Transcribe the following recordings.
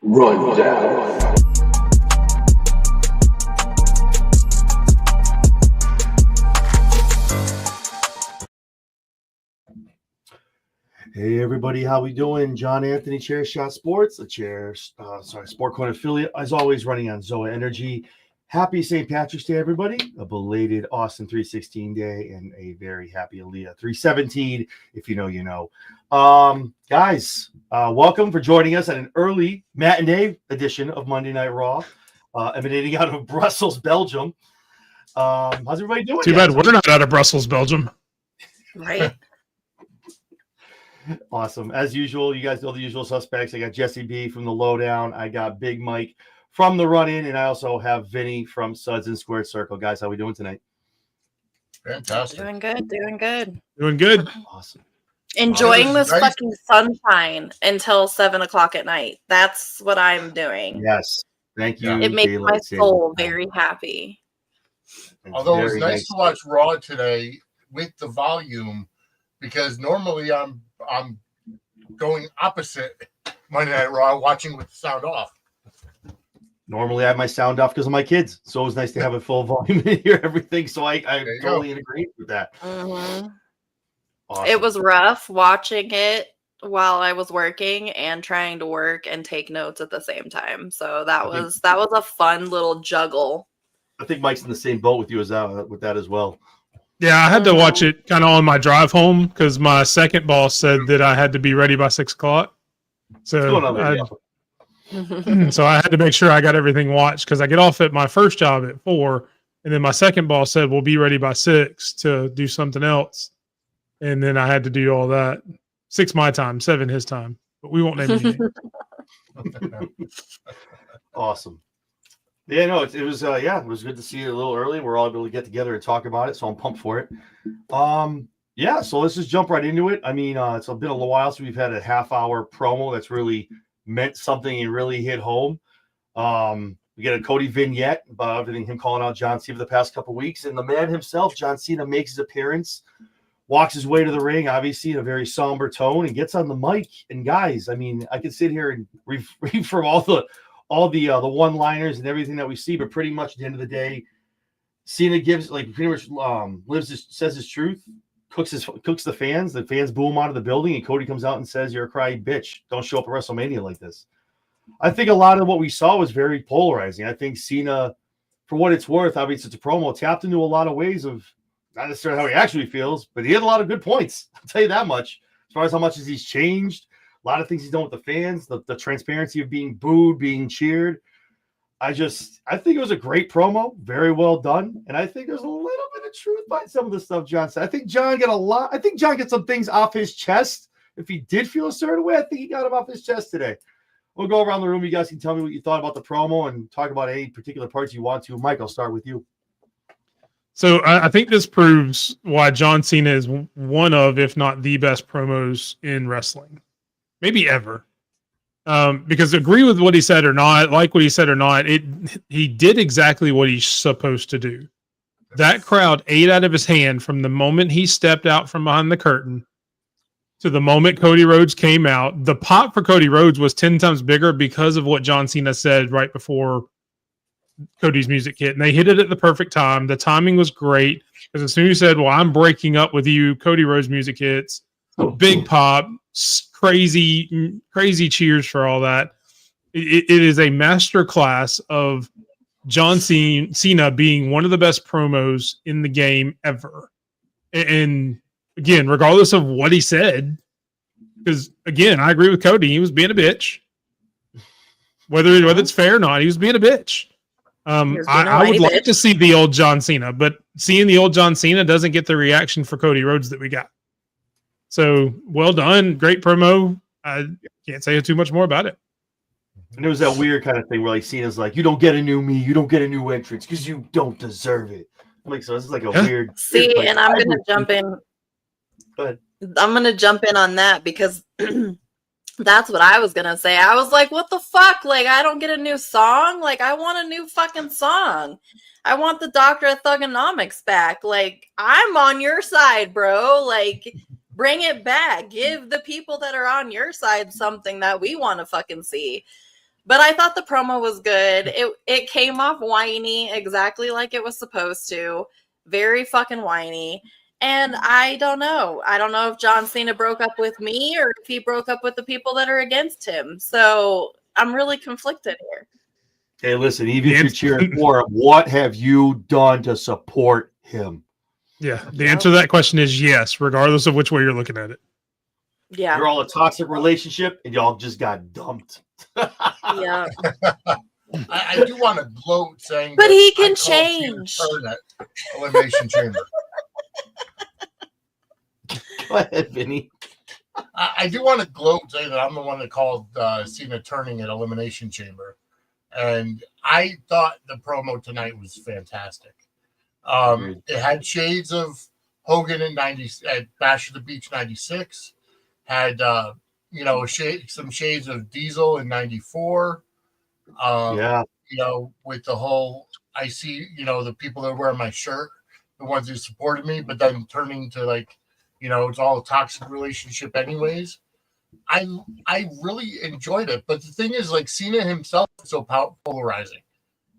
Rundown. Hey everybody, how we doing? John Anthony, Chair Shot Sports, Sport Corner affiliate, as always, running on Zoa Energy. Happy St. Patrick's Day, everybody! A belated Austin 316 day, and a very happy Aaliyah 317. If you know, you know. Guys, welcome for joining us at an early matinee edition of Monday Night Raw, emanating out of Brussels, Belgium. How's everybody doing? Too bad we're not out of Brussels, Belgium. Right. Awesome. As usual, you guys know the usual suspects. I got Jesse B from the Lowdown. I got Big Mike from the Run-In, and I also have Vinny from Suds and Squared Circle. Guys, how we doing tonight? Fantastic. Doing good. Doing good. Awesome. Enjoying this nice. fucking sunshine until 7 o'clock at night. That's what I'm doing. Yes. Thank you. It makes my Daylight soul Saving Time. very happy. It's Although it was very nice to watch Raw today with the volume, because normally I'm going opposite Monday Night Raw, watching with the sound off. Normally, I have my sound off because of my kids, so it was nice to have a full volume and hear everything. So I you totally agree with that. Mhm. Awesome. It was rough watching it while I was working and trying to work and take notes at the same time. So that was a fun little juggle. I think Mike's in the same boat with you with that as well. Yeah, I had to watch it kind of on my drive home because my second boss said that I had to be ready by 6 o'clock. What's going on there? So I had to make sure I got everything watched because I get off at my first job at 4, and then my second boss said we'll be ready by 6 to do something else, and then I had to do all that. 6 my time, 7 his time, but we won't name any names. Awesome. Yeah, no, it was good to see you a little early. We're all able to get together and talk about it, so I'm pumped for it. Yeah, so let's just jump right into it. I mean, it's been a little while since we've had a half-hour promo that's really meant something and really hit home. We get a Cody vignette about everything, him calling out John Cena for the past couple of weeks, and the man himself, John Cena, makes his appearance, walks his way to the ring, obviously in a very somber tone, and gets on the mic. And guys, I mean, I could sit here and read from all the one-liners and everything that we see, but pretty much at the end of the day, Cena gives pretty much says his truth, cooks the fans boo him out of the building, and Cody comes out and says, "You're a crying bitch. Don't show up at WrestleMania like this." I think a lot of what we saw was very polarizing. I think Cena, for what it's worth, obviously it's a promo, tapped into a lot of ways of not necessarily how he actually feels, but he had a lot of good points. I'll tell you that much. As far as how much he's changed, a lot of things he's done with the fans, the transparency of being booed, being cheered. I think it was a great promo, very well done, and I think there's a little bit of truth behind some of the stuff John said. I think John gets some things off his chest. If he did feel a certain way, I think he got them off his chest today. We'll go around the room. You guys can tell me what you thought about the promo and talk about any particular parts you want to. Mike, I'll start with you. So I think this proves why John Cena is one of, if not the best promos in wrestling, maybe ever. Because agree with what he said or not, like what he said or not, he did exactly what he's supposed to do. That crowd ate out of his hand from the moment he stepped out from behind the curtain to the moment Cody Rhodes came out. The pop for Cody Rhodes was 10 times bigger because of what John Cena said right before Cody's music hit. And they hit it at the perfect time. The timing was great because as soon as he said, "Well, I'm breaking up with you," Cody Rhodes music hits. Big pop, crazy cheers for all that. It is a master class of John Cena being one of the best promos in the game ever. And again, regardless of what he said, because again, I agree with Cody. He was being a bitch. Whether it's fair or not, he was being a bitch. I would like to see the old John Cena, but seeing the old John Cena doesn't get the reaction for Cody Rhodes that we got. So well done, great promo. I can't say too much more about it. And there was that weird kind of thing where Cena's like, "You don't get a new me, you don't get a new entrance because you don't deserve it." I'm like, so this is like a weird. See, and I'm gonna jump in. Go ahead. I'm gonna jump in on that because that's what I was gonna say. I was like, "What the fuck? Like, I don't get a new song. Like, I want a new fucking song. I want the Doctor of Thugonomics back. Like, I'm on your side, bro. Like." Bring it back. Give the people that are on your side something that we want to fucking see. But I thought the promo was good. It came off whiny, exactly like it was supposed to. Very fucking whiny. And I don't know. I don't know if John Cena broke up with me or if he broke up with the people that are against him. So I'm really conflicted here. Hey, listen, even if you're cheering for him, what have you done to support him? Yeah, the answer to that question is yes, regardless of which way you're looking at it. Yeah. You're all a toxic relationship, and y'all just got dumped. Yeah. I do want to gloat saying, But that he I can called Tina change. Turner at Elimination Chamber. Go ahead, Vinny. I do want to gloat saying that I'm the one that called Cena turning at Elimination Chamber, and I thought the promo tonight was fantastic. It had shades of Hogan at Bash of the Beach '96. Had some shades of Diesel in '94. Yeah. With the whole, I see, the people that wear my shirt, the ones who supported me, but then turning to like, it's all a toxic relationship anyways. I really enjoyed it. But the thing is, like, Cena himself is so polarizing.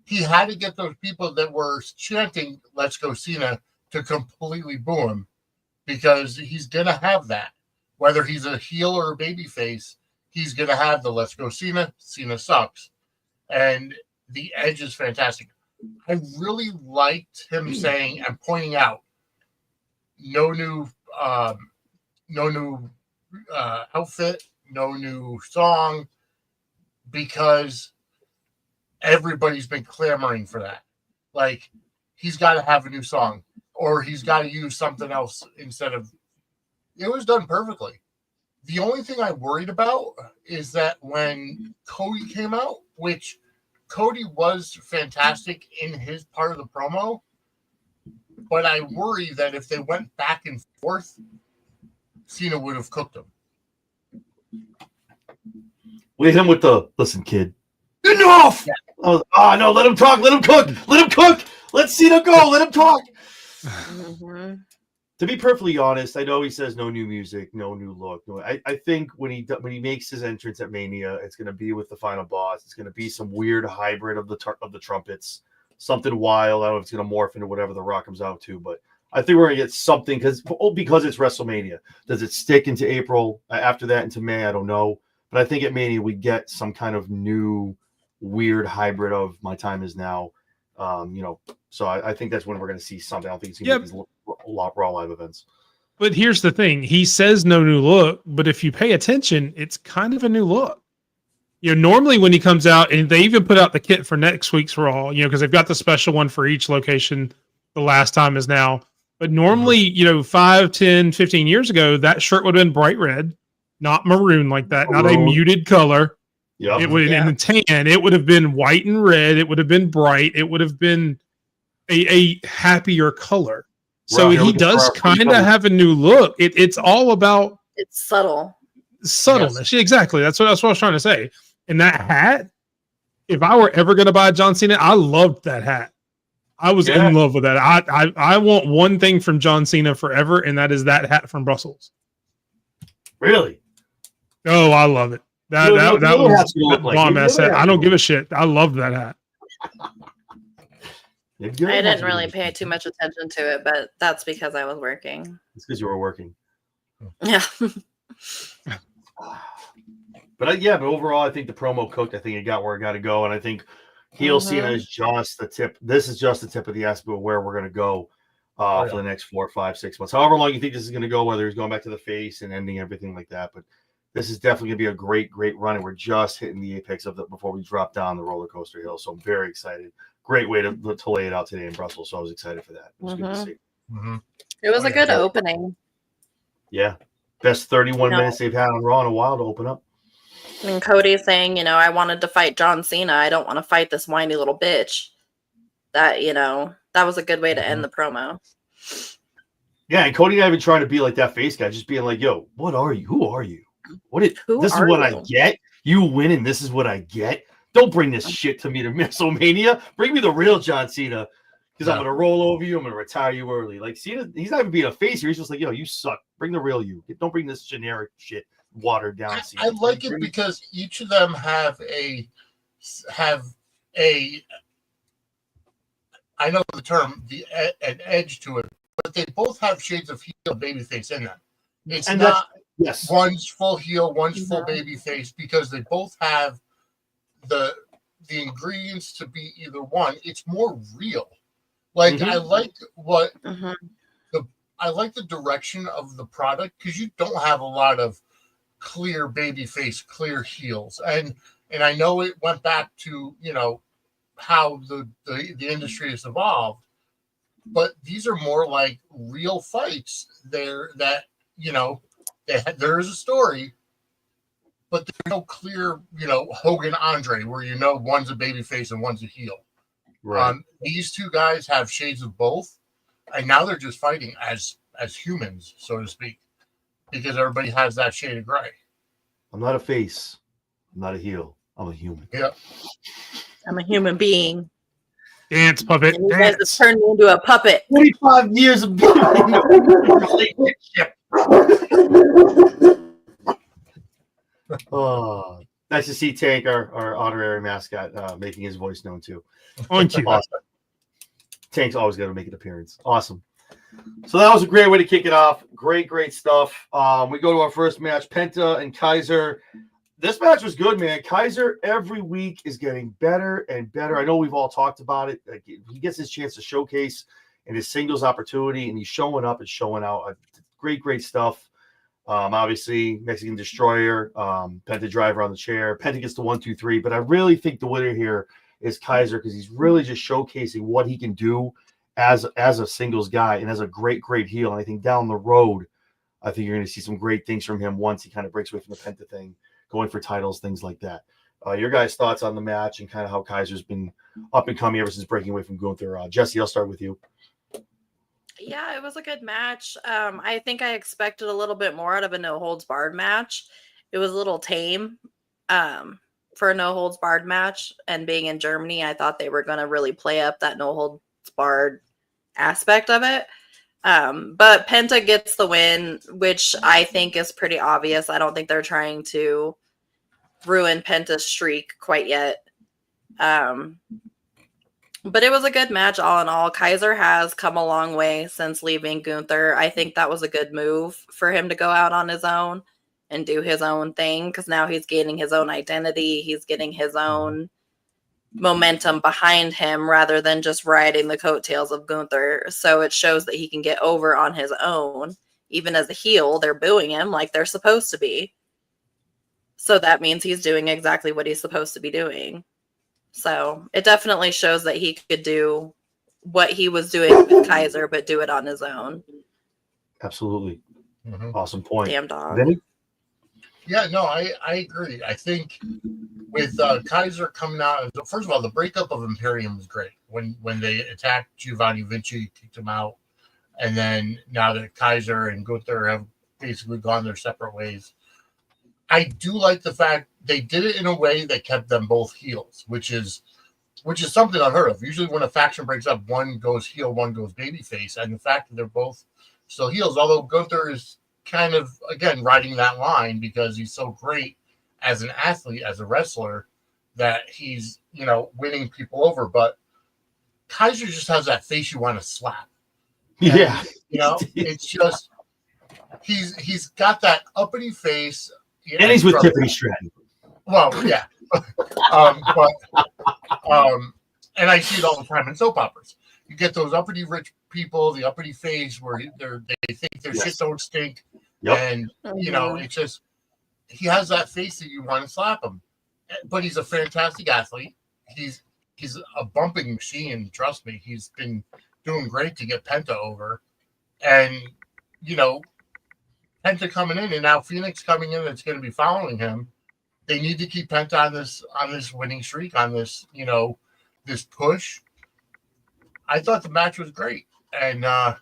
He had to get those people that were chanting, "Let's go Cena," to completely boo him, because he's going to have that. Whether he's a heel or a babyface, he's going to have the "Let's go Cena," Cena sucks. And the Edge is fantastic. I really liked him saying and pointing out no new outfit, no new song, because everybody's been clamoring for that. Like, he's got to have a new song, or he's got to use something else instead of. It was done perfectly. The only thing I worried about is that when Cody came out, which Cody was fantastic in his part of the promo, but I worry that if they went back and forth, Cena would have cooked him. We hit him with the "Listen, kid, enough!" Yeah. No, let him talk, let him cook, let Cena go, let him talk. Mm-hmm. To be perfectly honest, I know he says no new music, no new look. No, I think when he makes his entrance at Mania, it's going to be with the final boss. It's going to be some weird hybrid of the trumpets, something wild. I don't know if it's going to morph into whatever The Rock comes out to, but I think we're going to get something because it's WrestleMania. Does it stick into April? After that into May? I don't know. But I think at Mania we get some kind of new weird hybrid of "My Time Is Now." So I think that's when we're going to see something. I don't think it's going to be these Raw live events. But here's the thing. He says no new look, but if you pay attention, it's kind of a new look. Normally when he comes out, and they even put out the kit for next week's Raw, because they've got the special one for each location. The Last Time Is Now. But normally, 5, 10, 15 years ago, that shirt would have been bright red, not maroon like that, not a muted color. Yep. It would in the tan. It would have been white and red. It would have been bright. It would have been a happier color. So he does kind of have a new look. It's all about it's subtleness. Yes. Exactly. That's what I was trying to say. And that hat, if I were ever going to buy John Cena, I loved that hat. I was in love with that. I want one thing from John Cena forever, and that is that hat from Brussels. Really? Oh, I love it. That was a bomb ass hat. I don't give a shit. I love that hat. I didn't really pay too much attention to it, but that's because I was working. It's because you were working. Yeah. But overall, I think the promo cooked. I think it got where it got to go, and I think heel Cena is just the tip. This is just the tip of the iceberg of where we're going to go for the next 4, 5, 6 months. However long you think this is going to go, whether he's going back to the face and ending everything like that. But this is definitely going to be a great, great run, and we're just hitting the apex of it before we drop down the roller coaster hill. So I'm very excited. Great way to lay it out today in Brussels. So I was excited for that. It was good to see. Mm-hmm. It was a good opening. Yeah. Best 31 minutes they've had on Raw in a while to open up. And Cody saying, I wanted to fight John Cena. I don't want to fight this whiny little bitch. That, that was a good way to end the promo. Yeah, and Cody not even trying to be like that face guy, just being like, yo, what are you? Who are you? This is what I get? You win and this is what I get? Don't bring this shit to me to WrestleMania. Bring me the real John Cena. Because I'm going to roll over you. I'm going to retire you early. Like, Cena, he's not even being a face here. He's just like, yo, you suck. Bring the real you. Don't bring this generic shit watered down. I like it because each of them have a have I know the term, an edge to it, but they both have shades of heel babyface in them. It's And not yes, one's full heel, one's full babyface, because they both have the ingredients to be either one. It's more real. Like I like what I like the direction of the product, because you don't have a lot of clear babyface, clear heels, and I know it went back to how the industry has evolved, but these are more like real fights there that there is a story, but there's no clear Hogan Andre where one's a babyface and one's a heel. right. These two guys have shades of both, and now they're just fighting as humans, so to speak, because everybody has that shade of gray. I'm not a face. I'm not a heel. I'm a human. Yeah. I'm a human being. Dance, puppet, And you guys have dance. turned me into a puppet. 45 years of being in a relationship. Oh, nice to see Tank, our honorary mascot, making his voice known too. On cue. Awesome. Tank's always got to make an appearance. Awesome. So that was a great way to kick it off. Great stuff. We go to our first match, Penta and Kaiser. This match was good, man. Kaiser every week is getting better and better. I know we've all talked about it. Like, he gets his chance to showcase in his singles opportunity, and he's showing up and showing out. Great stuff. Obviously, Mexican Destroyer, Penta driver on the chair. Penta gets the 1, 2, 3, but I really think the winner here is Kaiser, because he's really just showcasing what he can do as a singles guy and as a great heel. And I think down the road, I think you're going to see some great things from him once he kind of breaks away from the Penta thing, going for titles, things like that. Your guys' thoughts on the match and kind of how Kaiser's been up and coming ever since breaking away from Gunther. Jesse, I'll start with you. Yeah, it was a good match. I think I expected a little bit more out of a no holds barred match. It was a little tame for a no holds barred match, and being in Germany, I thought they were going to really play up that no holds barred aspect of it. But Penta gets the win, which I think is pretty obvious. I don't think they're trying to ruin Penta's streak quite yet. But it was a good match all in all. Kaiser has come a long way since leaving Gunther. I think that was a good move for him to go out on his own and do his own thing, because now he's gaining his own identity. He's getting his own momentum behind him rather than just riding the coattails of Gunther. So it shows that he can get over on his own. Even as a heel, they're booing him like they're supposed to be. So that means he's doing exactly what he's supposed to be doing. So it definitely shows that he could do what he was doing with Kaiser, but do it on his own. Absolutely. Awesome point. Damn dog. Vinny? Yeah, no, I agree. I think with Kaiser coming out, first of all, the breakup of Imperium was great. When they attacked Giovanni Vinci, kicked him out, and then now that Kaiser and Gunther have basically gone their separate ways, I do like the fact they did it in a way that kept them both heels, which is something unheard of. Usually when a faction breaks up, one goes heel, one goes babyface, and the fact that they're both still heels, although Gunther is kind of, again, riding that line because he's so great as an athlete, as a wrestler, that he's, winning people over. But Kaiser just has that face you want to slap. Yeah. It's just, he's got that uppity face. And he's with Tiffany Stratton. Well, yeah. And I see it all the time in soap operas. You get those uppity rich people, the uppity face where they think their shit don't stink. Yep. And, it's just, he has that face that you want to slap him. But he's a fantastic athlete. He's a bumping machine. Trust me. He's been doing great to get Penta over. And, Penta coming in, and now Phoenix coming in that's going to be following him. They need to keep Penta on this winning streak, on this, this push. I thought the match was great. And I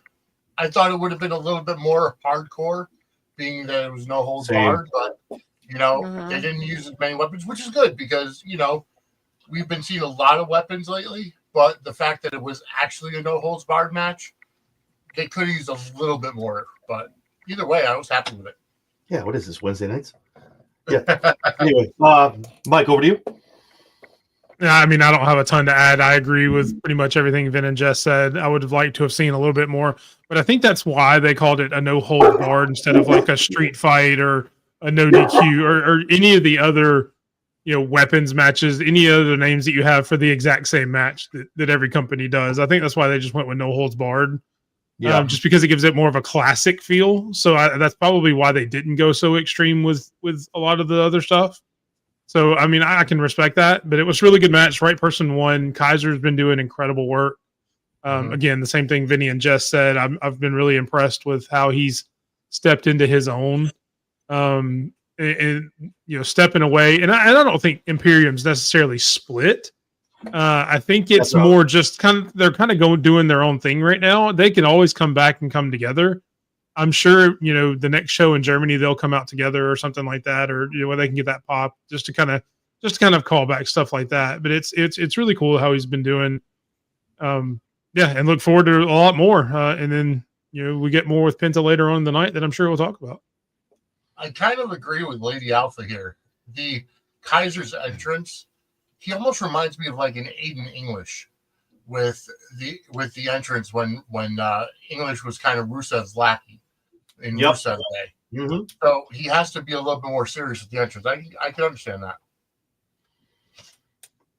thought it would have been a little bit more hardcore, being that it was no holds barred, but they didn't use as many weapons, which is good because we've been seeing a lot of weapons lately, but the fact that it was actually a no holds barred match, they could have used a little bit more. But either way, I was happy with it. Yeah, what is this, Wednesday nights? Yeah. Anyway, Mike, over to you. Yeah, I mean, I don't have a ton to add. I agree with pretty much everything Vin and Jess said. I would have liked to have seen a little bit more, but I think that's why they called it a no holds barred instead of like a street fight or a no DQ or any of the other, weapons matches, any other names that you have for the exact same match that every company does. I think that's why they just went with no holds barred. Yeah. Just because it gives it more of a classic feel. So that's probably why they didn't go so extreme with a lot of the other stuff. So, I mean, I can respect that, but it was a really good match. Right person won. Kaiser's been doing incredible work. Again, the same thing Vinny and Jess said. I've been really impressed with how he's stepped into his own, and stepping away. And I don't think Imperium's necessarily split. I think it's more just they're kind of doing their own thing right now. They can always come back and come together. I'm sure, the next show in Germany, they'll come out together or something like that, or, where they can get that pop just to kind of call back stuff like that. But it's really cool how he's been doing. And look forward to a lot more. And then, we get more with Penta later on in the night that I'm sure we'll talk about. I kind of agree with Lady Alpha here. The Kaiser's entrance, he almost reminds me of like an Aiden English with the entrance when English was kind of Rusev's lackey in Rusev Day. Mm-hmm. So he has to be a little bit more serious with the entrance. I can understand that.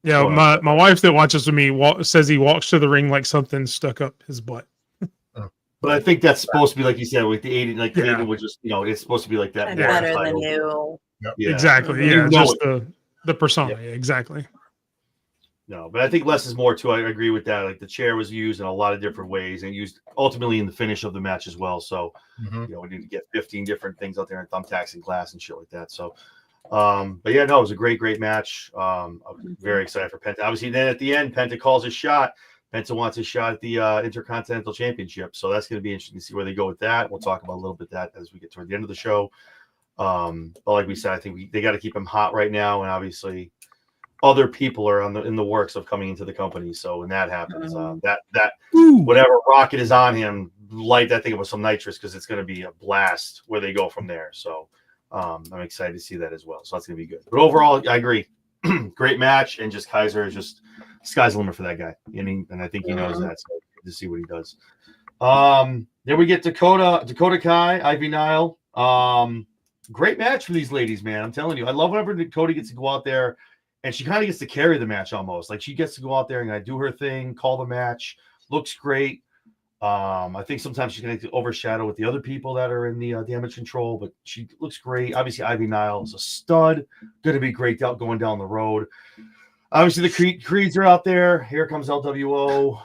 Yeah, my wife that watches with me says he walks to the ring like something stuck up his butt. But I think that's supposed to be like you said with the 80, like the 80 would just it's supposed to be like that. Better than you. Yeah. Exactly. Yeah, just the persona. Yeah, exactly. No, but I think less is more too. I agree with that. Like the chair was used in a lot of different ways and used ultimately in the finish of the match as well. So, we need to get 15 different things out there and thumbtacks and glass and shit like that. So, but yeah, no, it was a great match. I'm very excited for Penta. Obviously, then at the end, Penta calls his shot. Penta wants his shot at the Intercontinental Championship. So that's going to be interesting to see where they go with that. We'll talk about a little bit that as we get toward the end of the show. But like we said, I think they got to keep him hot right now. And obviously, other people are in the works of coming into the company. So when that happens, that whatever rocket is on him, light that thing with some nitrous because it's going to be a blast where they go from there. So I'm excited to see that as well. So that's going to be good. But overall, I agree. Great match, and just Kaiser is just sky's the limit for that guy. And I think he knows that. So good to see what he does. Then we get Dakota Kai, Ivy Nile. Great match for these ladies, man. I'm telling you, I love whenever Dakota gets to go out there. And she kind of gets to carry the match almost. Like she gets to go out there and do her thing, call the match. Looks great. I think sometimes she's going to overshadow with the other people that are in the Damage Control, but she looks great. Obviously, Ivy Nile is a stud. Going to be great going down the road. Obviously, the Creeds are out there. Here comes LWO.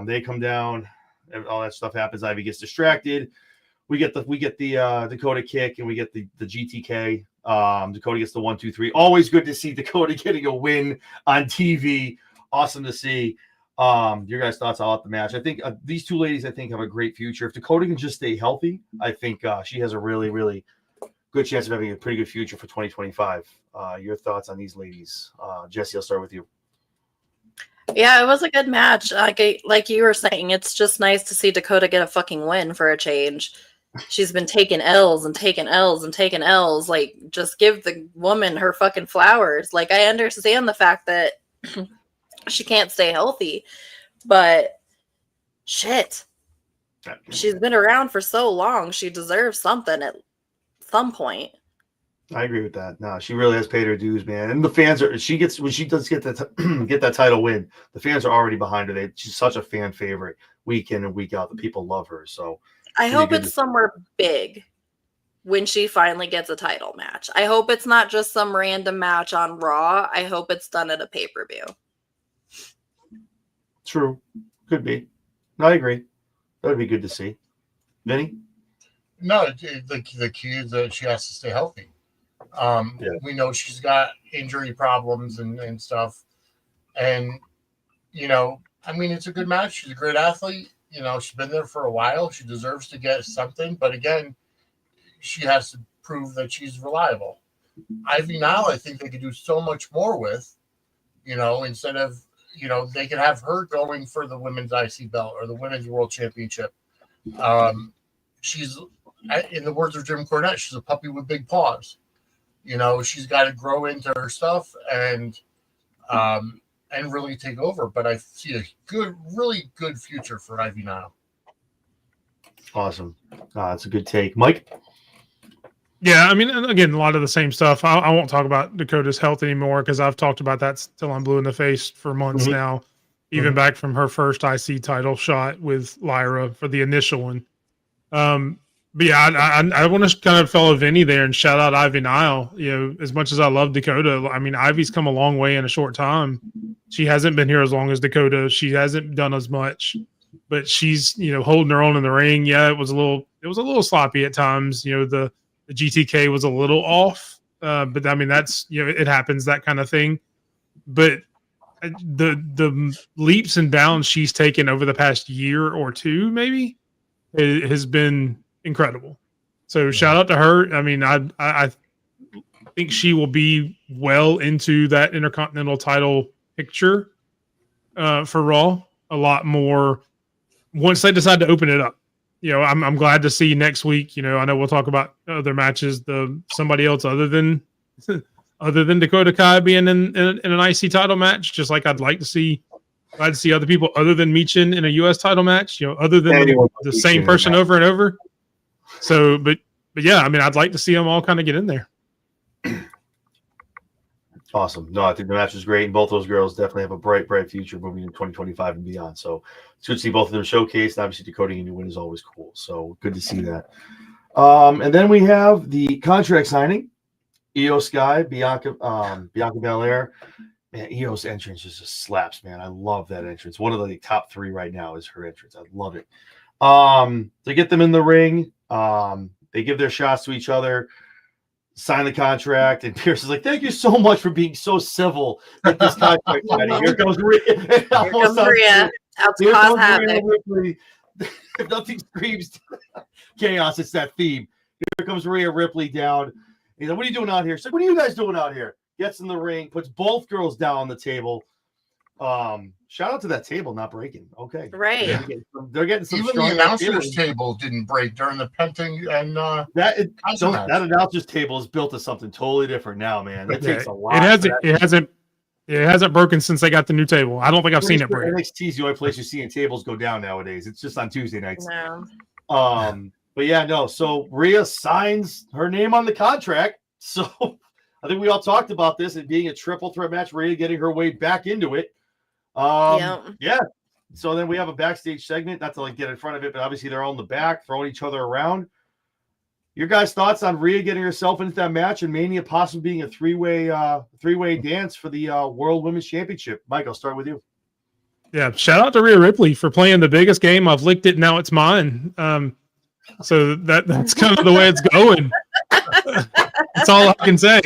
They come down. All that stuff happens. Ivy gets distracted. We get the Dakota kick and we get the GTK. Dakota gets the 1, 2, 3. Always good to see Dakota getting a win on TV. Awesome to see. Your guys' thoughts about the match? I think these two ladies, have a great future. If Dakota can just stay healthy, I think she has a really, really good chance of having a pretty good future for 2025. Your thoughts on these ladies? Jesse, I'll start with you. Yeah, it was a good match. Like you were saying, it's just nice to see Dakota get a fucking win for a change. She's been taking L's and taking L's and taking L's. Like, just give the woman her fucking flowers. Like, I understand the fact that she can't stay healthy, but shit. She's been around for so long. She deserves something at some point. I agree with that. No, she really has paid her dues, man. And the fans when she does get that title win, the fans are already behind her. She's such a fan favorite week in and week out. The people love her. So I hope it's somewhere big when she finally gets a title match. I hope it's not just some random match on Raw. I hope it's done at a pay-per-view. True. Could be. No, I agree. That would be good to see. Vinny? No, the key is that she has to stay healthy. We know she's got injury problems and stuff. And, it's a good match. She's a great athlete. She's been there for a while. She deserves to get something. But again, she has to prove that she's reliable. Ivy Nile, I think they could do so much more with, instead of, they could have her going for the women's IC belt or the women's world championship. She's, in the words of Jim Cornette, she's a puppy with big paws. She's got to grow into her stuff. And and really take over. But I see a really good future for Ivy Nile. Awesome. That's a good take. Mike? Yeah, I mean, and again, a lot of the same stuff. I won't talk about Dakota's health anymore because I've talked about that till I'm blue in the face for months now, even back from her first IC title shot with Lyra for the initial one. But yeah, I want to kind of follow Vinny there and shout out Ivy Nile. You know, as much as I love Dakota, I mean, Ivy's come a long way in a short time. She hasn't been here as long as Dakota. She hasn't done as much, but she's, you know, holding her own in the ring. Yeah, it was a little sloppy at times. You know, the GTK was a little off, but I mean, that's, you know, it happens, that kind of thing. But the leaps and bounds she's taken over the past year or two, maybe, it has been incredible. So shout out to her. I mean, I think she will be well into that Intercontinental title picture for Raw a lot more once they decide to open it up. You know, I'm glad to see next week. You know, I know we'll talk about other matches. Somebody else other than Dakota Kai being in an IC title match, just like I'd like to see. Glad to see other people other than Michin in a US title match. You know, other than the same person over and over. So, but yeah, I mean, I'd like to see them all kind of get in there. Awesome. No, I think the match was great, and both those girls definitely have a bright future moving into 2025 and beyond. So it's good to see both of them showcased. Obviously, Dakota getting a win is always cool. So good to see that. And then we have the contract signing. Io Sky, Bianca Belair. Man, Io's entrance just slaps, man. I love that entrance. One of the top 3 right now is her entrance. I love it. They get them in the ring. They give their shots to each other, sign the contract, and Pierce is like, "Thank you so much for being so civil with this contract." Here comes Rhea. Here comes Rhea. Out to cause havoc. If nothing screams chaos, it's that theme. Here comes Rhea Ripley down. He's like, "What are you doing out here?" She's like, "What are you guys doing out here?" Gets in the ring, puts both girls down on the table. Shout out to that table not breaking. Okay, right. They're getting some. Even the announcers table didn't break during the Penting and that announcers table is built to something totally different now, man. It takes a lot. It hasn't broken since they got the new table. I don't think I've seen it break. NXT is the only place you're seeing tables go down nowadays. It's just on Tuesday nights. No. But yeah, no. So Rhea signs her name on the contract. So I think we all talked about this, it being a triple threat match. Rhea getting her way back into it. Yeah. So then we have a backstage segment, not to like get in front of it, but obviously they're all in the back throwing each other around. Your guys' thoughts on Rhea getting herself into that match and Mania possibly being a three-way dance for the World Women's Championship? Mike, I'll start with you. Yeah, shout out to Rhea Ripley for playing the biggest game. I've licked it, now it's mine. So that's kind of the way it's going. That's all I can say.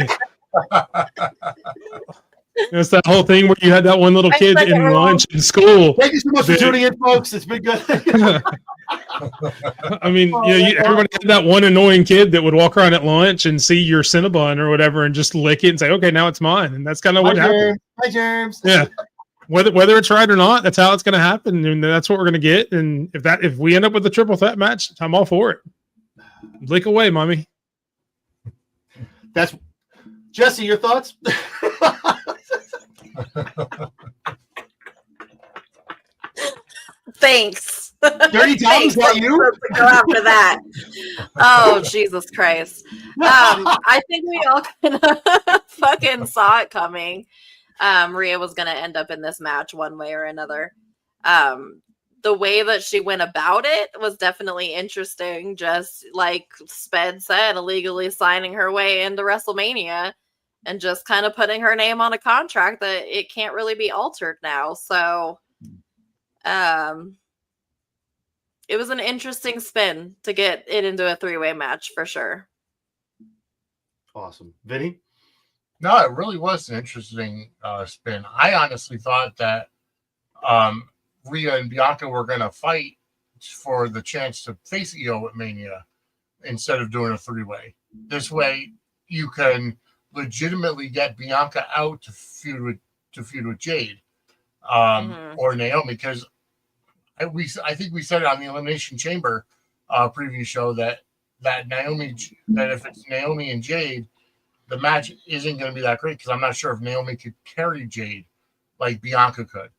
It's that whole thing where you had that one little kid in lunch in school. Thank you so much for tuning in, folks. It's been good. I mean, everybody had that one annoying kid that would walk around at lunch and see your Cinnabon or whatever and just lick it and say, "Okay, now it's mine." And that's kind of what happened. Hi, James. Yeah. Whether it's right or not, that's how it's going to happen, and that's what we're going to get. And if we end up with a triple threat match, I'm all for it. Lick away, mommy. That's Jesse. Your thoughts? Thanks. Dirty Tom, is that you? Go after that. Oh, Jesus Christ. I think we all kind of fucking saw it coming. Rhea was going to end up in this match one way or another. The way that she went about it was definitely interesting. Just like Sped said, illegally signing her way into WrestleMania and just kind of putting her name on a contract that it can't really be altered now. So, it was an interesting spin to get it into a 3-way match for sure. Awesome. Vinny? No, it really was an interesting spin. I honestly thought that Rhea and Bianca were going to fight for the chance to face Io at Mania instead of doing a 3-way. This way, you can legitimately get Bianca out to feud with Jade or Naomi, because I think we said it on the Elimination Chamber preview show that if it's Naomi and Jade, the match isn't going to be that great because I'm not sure if Naomi could carry Jade like Bianca could.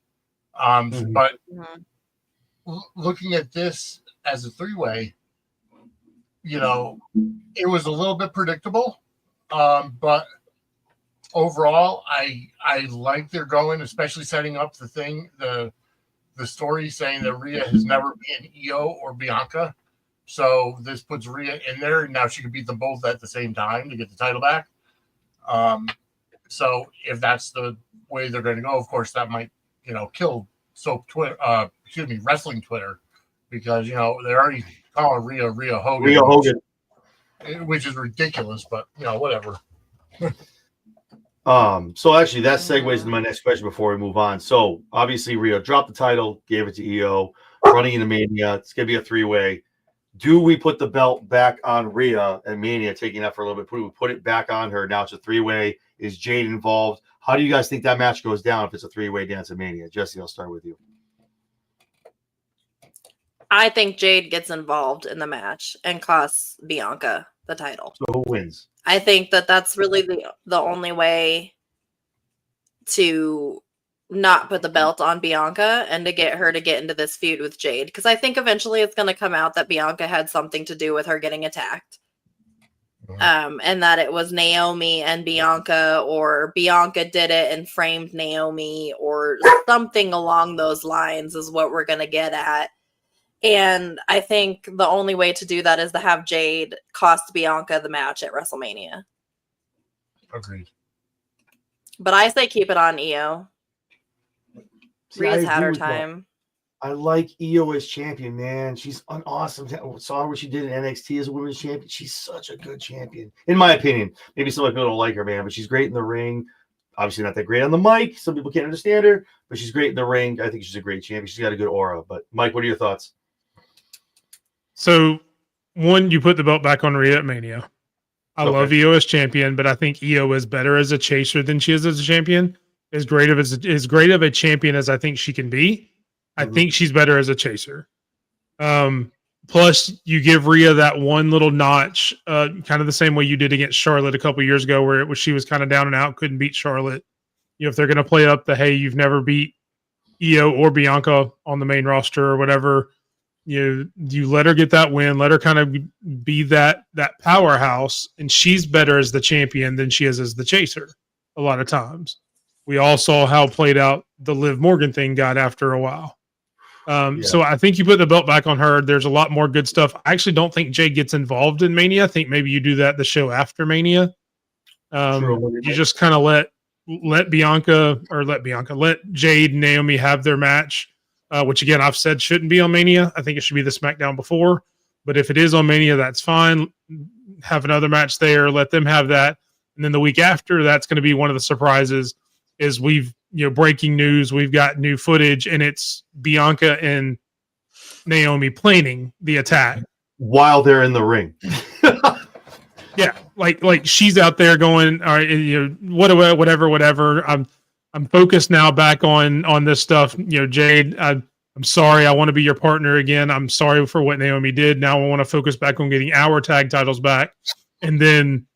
Mhm. But Mhm. looking at this as a three-way, you know, it was a little bit predictable. But overall, I like they're going, especially setting up the story saying that Rhea has never been Io or Bianca. So this puts Rhea in there, and now she could beat them both at the same time to get the title back. So if that's the way they're going to go, of course that might kill wrestling Twitter, because they're already calling Rhea Hogan, Rhea Hogan. which is ridiculous, but whatever. So actually that segues into my next question before we move on. So obviously Rhea dropped the title, gave it to Io, running into Mania. It's gonna be a three-way. Do we put the belt back on Rhea and Mania, taking that for a little bit? We put it back on her. Now it's a three-way. Is Jade involved? How do you guys think that match goes down if it's a three-way dance at Mania? Jesse, I'll start with you. I think Jade gets involved in the match and costs Bianca the title. So who wins? I think that that's really the only way to not put the belt on Bianca and to get her to get into this feud with Jade. Because I think eventually it's going to come out that Bianca had something to do with her getting attacked. And that it was Naomi and Bianca, or Bianca did it and framed Naomi, or something along those lines is what we're going to get at. And I think the only way to do that is to have Jade cost Bianca the match at WrestleMania. Agreed. But I say keep it on Io. See, Rhea's I had agree her with that. time. I like Io as champion, man. She's an awesome. Saw what she did in NXT as a women's champion. She's such a good champion, in my opinion. Maybe some people don't like her, man, but she's great in the ring. Obviously, not that great on the mic. Some people can't understand her, but she's great in the ring. I think she's a great champion. She's got a good aura. But Mike, what are your thoughts? So, one, you put the belt back on Rhea at Mania. I love Io as champion, but I think Io is better as a chaser than she is as a champion. As great of a champion as I think she can be, I think she's better as a chaser. Plus, you give Rhea that one little notch, kind of the same way you did against Charlotte a couple years ago, where she was kind of down and out, couldn't beat Charlotte. If they're going to play up the, hey, you've never beat Io or Bianca on the main roster or whatever, you let her get that win, let her kind of be that powerhouse, and she's better as the champion than she is as the chaser a lot of times. We all saw how played out the Liv Morgan thing got after a while. So I think you put the belt back on her. There's a lot more good stuff. I actually don't think Jade gets involved in Mania. I think maybe you do that the show after Mania. You just kind of let Jade and Naomi have their match, which again, I've said shouldn't be on Mania. I think it should be the SmackDown before, but if it is on Mania, that's fine. Have another match there, let them have that. And then the week after, that's going to be one of the surprises is breaking news. We've got new footage and it's Bianca and Naomi planning the attack while they're in the ring. Yeah. Like she's out there going, all right, whatever. I'm focused now back on this stuff. Jade, I'm sorry. I want to be your partner again. I'm sorry for what Naomi did. Now I want to focus back on getting our tag titles back. And then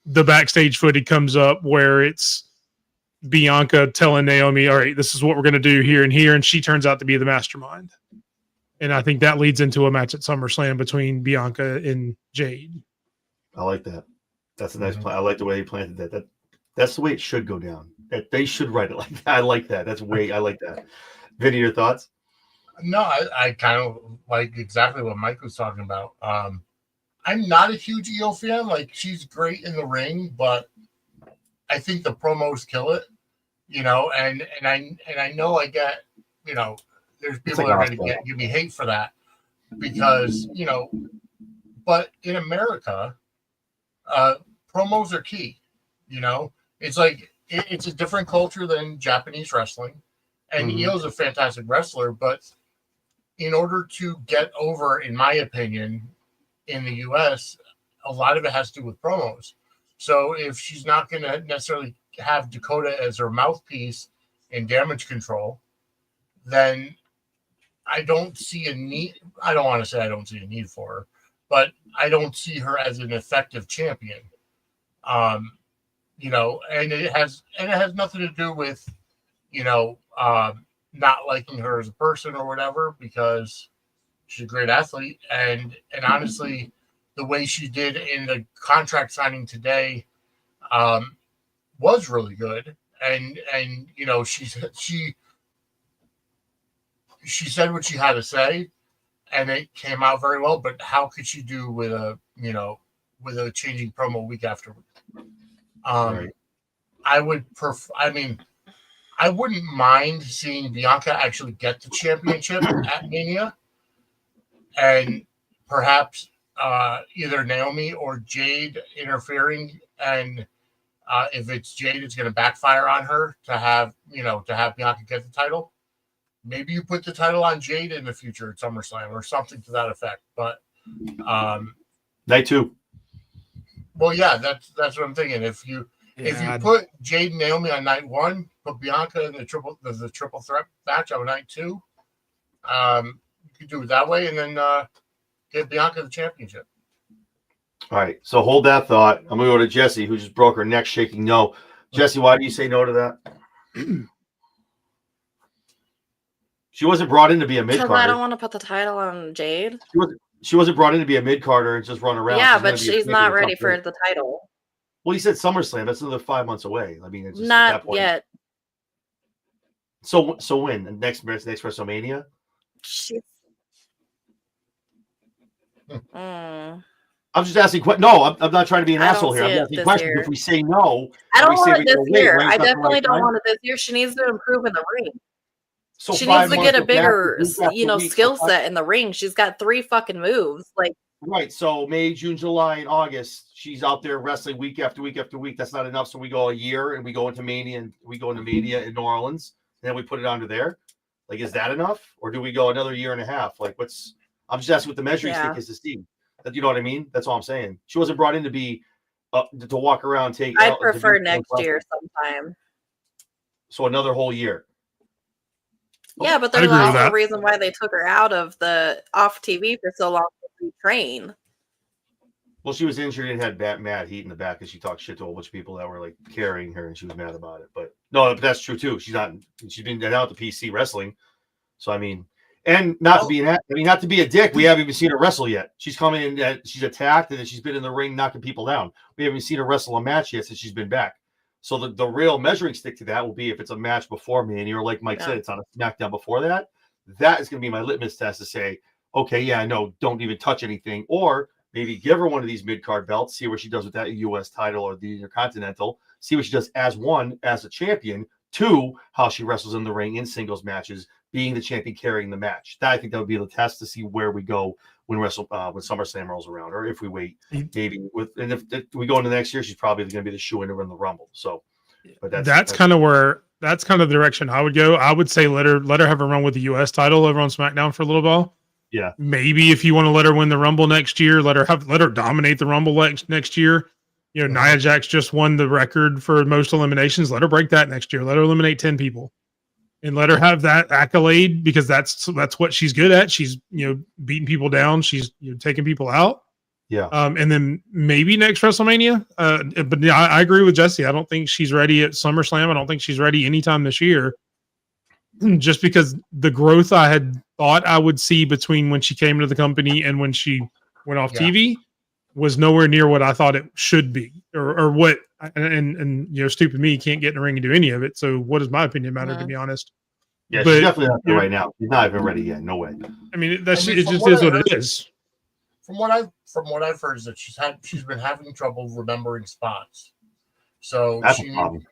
the backstage footage comes up where it's Bianca telling Naomi, all right, this is what we're going to do here and here. And she turns out to be the mastermind. And I think that leads into a match at SummerSlam between Bianca and Jade. I like that. That's a nice plan. I like the way he planted that. That's the way it should go down. That they should write it like that. I like that. I like that. Vinny, your thoughts? No, I kind of like exactly what Mike was talking about. I'm not a huge Io fan. Like, she's great in the ring, but I think the promos kill it. And I know I get, there's people that are going to give me hate for that because, but in America, promos are key. It's like it's a different culture than Japanese wrestling, and Io's a fantastic wrestler. But in order to get over, in my opinion, in the U.S., a lot of it has to do with promos. So if she's not going to necessarily have Dakota as her mouthpiece in Damage Control, then I don't see a need. I don't want to say I don't see a need for her, but I don't see her as an effective champion. And it has nothing to do with, not liking her as a person or whatever, because she's a great athlete. And honestly, the way she did in the contract signing today was really good. And she said what she had to say, and it came out very well. But how could she do with a changing promo week after week? Right. I would prefer. I mean, I wouldn't mind seeing Bianca actually get the championship at Mania, and perhaps either Naomi or Jade interfering. And if it's Jade, it's going to backfire on her to have Bianca get the title. Maybe you put the title on Jade in the future at SummerSlam or something to that effect. But Night 2. well, yeah, that's what I'm thinking. If you put Jade and Naomi on night 1, put Bianca in the triple threat match on night 2, you could do it that way, and then give Bianca the championship. All right. So hold that thought. I'm going to go to Jesse, who just broke her neck shaking no. Jesse, why do you say no to that? She wasn't brought in to be a mid Because carder. I don't want to put the title on Jade. She wasn't brought in to be a mid carder and just run around. Yeah, but she's not ready for the title. Well, you said SummerSlam. That's another 5 months away. I mean, it's just Not at that point. yet. So when next WrestleMania? She's... I'm just asking. No, I'm not trying to be an I don't asshole here. see I'm it asking this questions. year. If we say no, I don't we say want we it this go, wait, year. Reigns I not the definitely right don't time? want it this year. She needs to improve in the ring. So She 5 needs to months get a of bigger, week after week, skill so set in the ring. She's got 3 fucking moves. Like, right. So May, June, July, and August, she's out there wrestling week after week after week. That's not enough. So we go a year and we go into Mania in New Orleans, and then we put it onto there. Like, is that enough? Or do we go another year and a half? Like, I'm just asking what the measuring stick is to see. You know what I mean? That's all I'm saying. She wasn't brought in to be to walk around, I'd prefer next year sometime. So another whole year. Yeah, but there's also a reason why they took her out of the off TV for so long to retrain. Well, she was injured and had mad heat in the back because she talked shit to a whole bunch of people that were like carrying her, and she was mad about it. But no, that's true too. She's been down at the PC wrestling. So I mean, and not to be a dick, we haven't even seen her wrestle yet. She's coming in, she's attacked, and then she's been in the ring knocking people down. We haven't seen her wrestle a match yet since she's been back. So the real measuring stick to that will be if it's a match before Mania, or like Mike said, it's on a SmackDown before that. That is going to be my litmus test to say, okay, yeah, no, don't even touch anything, or maybe give her one of these mid-card belts, see where she does with that U.S. title or the Intercontinental, see what she does as a champion, 2, how she wrestles in the ring in singles matches, being the champion carrying the match. I think that would be the test to see where we go when SummerSlam rolls around, or if we wait, maybe if we go into next year, she's probably going to be the shoe in to run the Rumble. So, but that's kind of the direction I would go. I would say let her have a run with the U.S. title over on SmackDown for a little while. Yeah, maybe if you want to let her win the Rumble next year, let her dominate the Rumble next year. You know, Nia Jax just won the record for most eliminations. Let her break that next year. Let her eliminate 10 people. And let her have that accolade, because that's what she's good at. She's, beating people down. She's taking people out. Yeah. And then maybe next WrestleMania. But yeah, I agree with Jesse. I don't think she's ready at SummerSlam. I don't think she's ready anytime this year. Just because the growth I had thought I would see between when she came to the company and when she went off TV was nowhere near what I thought it should be, or what. And stupid me can't get in the ring and do any of it. So what does my opinion matter, to be honest? Yeah, she's definitely not there right now. She's not even ready yet. No way. I mean, it just is what it is. From what I've heard is that she's been having trouble remembering spots. So that's she needs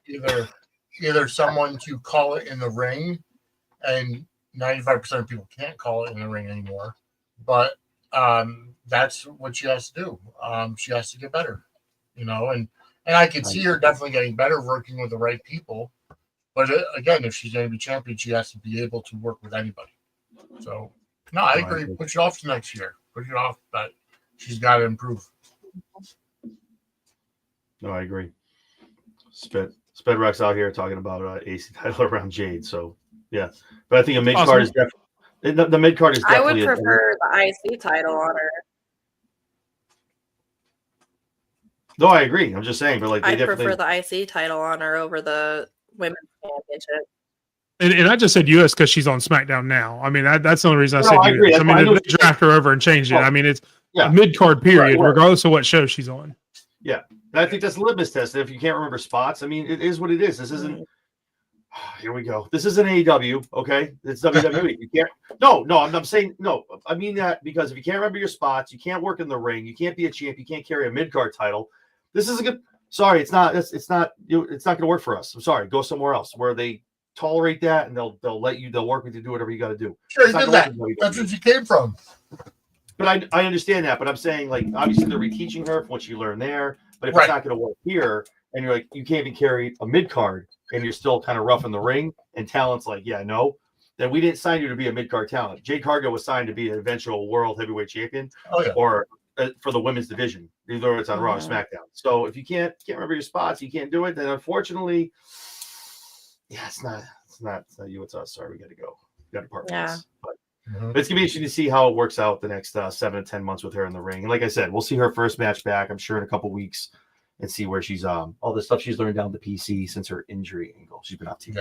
either someone to call it in the ring, and 95% of people can't call it in the ring anymore. But that's what she has to do. She has to get better, and I can see her definitely getting better working with the right people. But again, if she's going to be champion, she has to be able to work with anybody. So, no, I agree. Push it off to next year. Push it off, but she's got to improve. No, I agree. Sped Rex out here talking about AC title around Jade. So, yeah. But I think a mid card is definitely the mid card is definitely. I would prefer the IC title on her. No, I agree. I'm just saying, but like I prefer the IC title on her over the women's championship. And I just said US because she's on SmackDown now. I mean, that's the only reason I No, said I agree. US. I That's mean, why I if know- they draft her over and change it, Oh, I mean, it's yeah. a mid-card period, Right. regardless of what show she's on. And I think that's the litmus test. If you can't remember spots, I mean, it is what it is. This isn't. Mm. Here we go. This isn't AEW, okay? It's WWE. You can't. No. I'm saying no. I mean that because if you can't remember your spots, you can't work in the ring, you can't be a champ, you can't carry a mid card title. This is a good. Sorry, it's not. It's not. It's not going to work for us. I'm sorry. Go somewhere else where they tolerate that and they'll let you. They'll work with you, do whatever you got to do. Sure, It's he not did gonna that. work in WWE. That's where she came from. But I understand that. But I'm saying like obviously they're reteaching her from what she learned there. But if Right. it's not going to work here, and you're like you can't even carry a mid card, and you're still kind of rough in the ring, and talent's like, yeah, no, then we didn't sign you to be a mid card talent. Jade Cargill was signed to be an eventual world heavyweight champion, Oh yeah. or for the women's division, either it's on Raw or Mhm. SmackDown. So if you can't remember your spots, you can't do it. Then unfortunately, yeah, it's not you. It's us. Sorry, we got to go. We got to part Yeah. ways. But Mhm. it's gonna be interesting to see how it works out the next 7 to 10 months with her in the ring. And like I said, we'll see her first match back, I'm sure, in a couple weeks, and see where she's all the stuff she's learned down the PC since her injury angle. She's been off TV.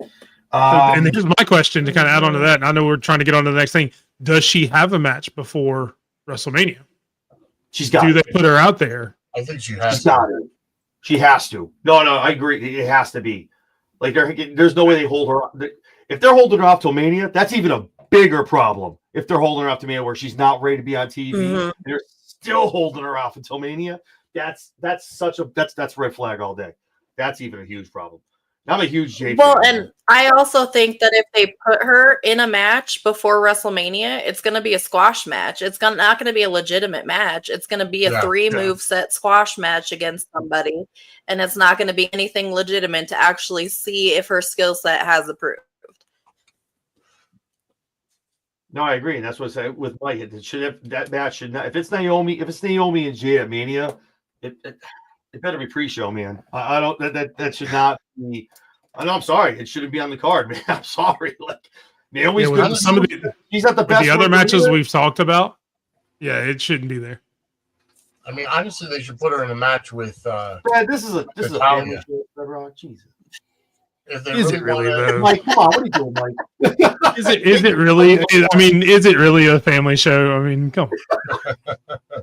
Yeah. And here's my question to kind of add on to that. And I know we're trying to get on to the next thing. Does she have a match before WrestleMania? she's got Do it. they put her out there? I think she She's has. got it. She has to. No, I agree. It has to be. Like there's no way they hold her. If they're holding her off till Mania, that's even a bigger problem. If they're holding her off to Mania where she's not ready to be on TV, Mhm. and they're still holding her off until Mania, that's red flag all day. That's even a huge problem. I'm a huge Jade Well, fan. and I also think that if they put her in a match before WrestleMania, it's going to be a squash match. It's not going to be a legitimate match. It's going to be a Yeah, 3-move set squash match against somebody, and it's not going to be anything legitimate to actually see if her skill set has improved. No, I agree, and that's what I said with Mike. It should have that match should not. If it's Naomi and Jade at Mania, it better be pre-show, man. I don't that should not be. I'm sorry, it shouldn't be on the card, man. I'm sorry. Like Naomi's Yeah, good. with some of the, She's not the with best. the other one in matches arena. we've talked about, yeah, it shouldn't be there. I mean, honestly, they should put her in a match with. Man, this is a Natalia. family show, Red Rock. Jesus, If they Is it really wanna- though? Mike, come on, what are you doing, Mike? Is it really? I mean, is it really a family show? I mean, come on.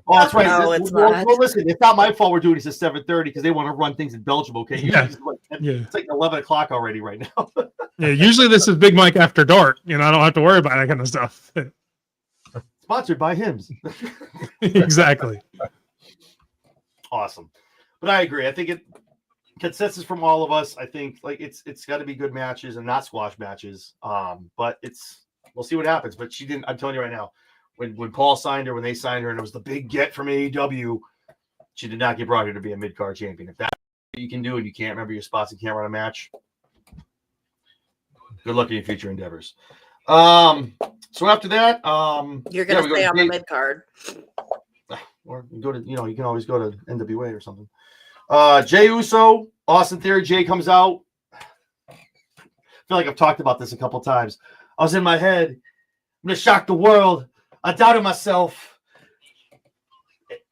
Oh, that's right. No, it's well, not. well, listen, it's not my fault. We're doing this at 7:30 because they want to run things in Belgium. Okay, Usually Yeah. it's like, Yeah. it's like 11 o'clock already right now. Yeah, usually this is Big Mike After Dark. You know, I don't have to worry about that kind of stuff. Sponsored by Hims. Exactly. Awesome, but I agree. I think it consensus from all of us. I think like it's got to be good matches and not squash matches. But we'll see what happens. But she didn't. I'm telling you right now, when Paul signed her, when they signed her, and it was the big get from AEW, she did not get brought here to be a mid card champion. If that's what you can do and you can't remember your spots and can't run a match, good luck in your future endeavors. So after that, You're going we to go stay to on the Jade- mid card. or you go to you can always go to NWA or something. Jay Uso, Austin Theory. Jay comes out. I feel like I've talked about this a couple times. I was in my head. I'm gonna shock the world. I doubted myself.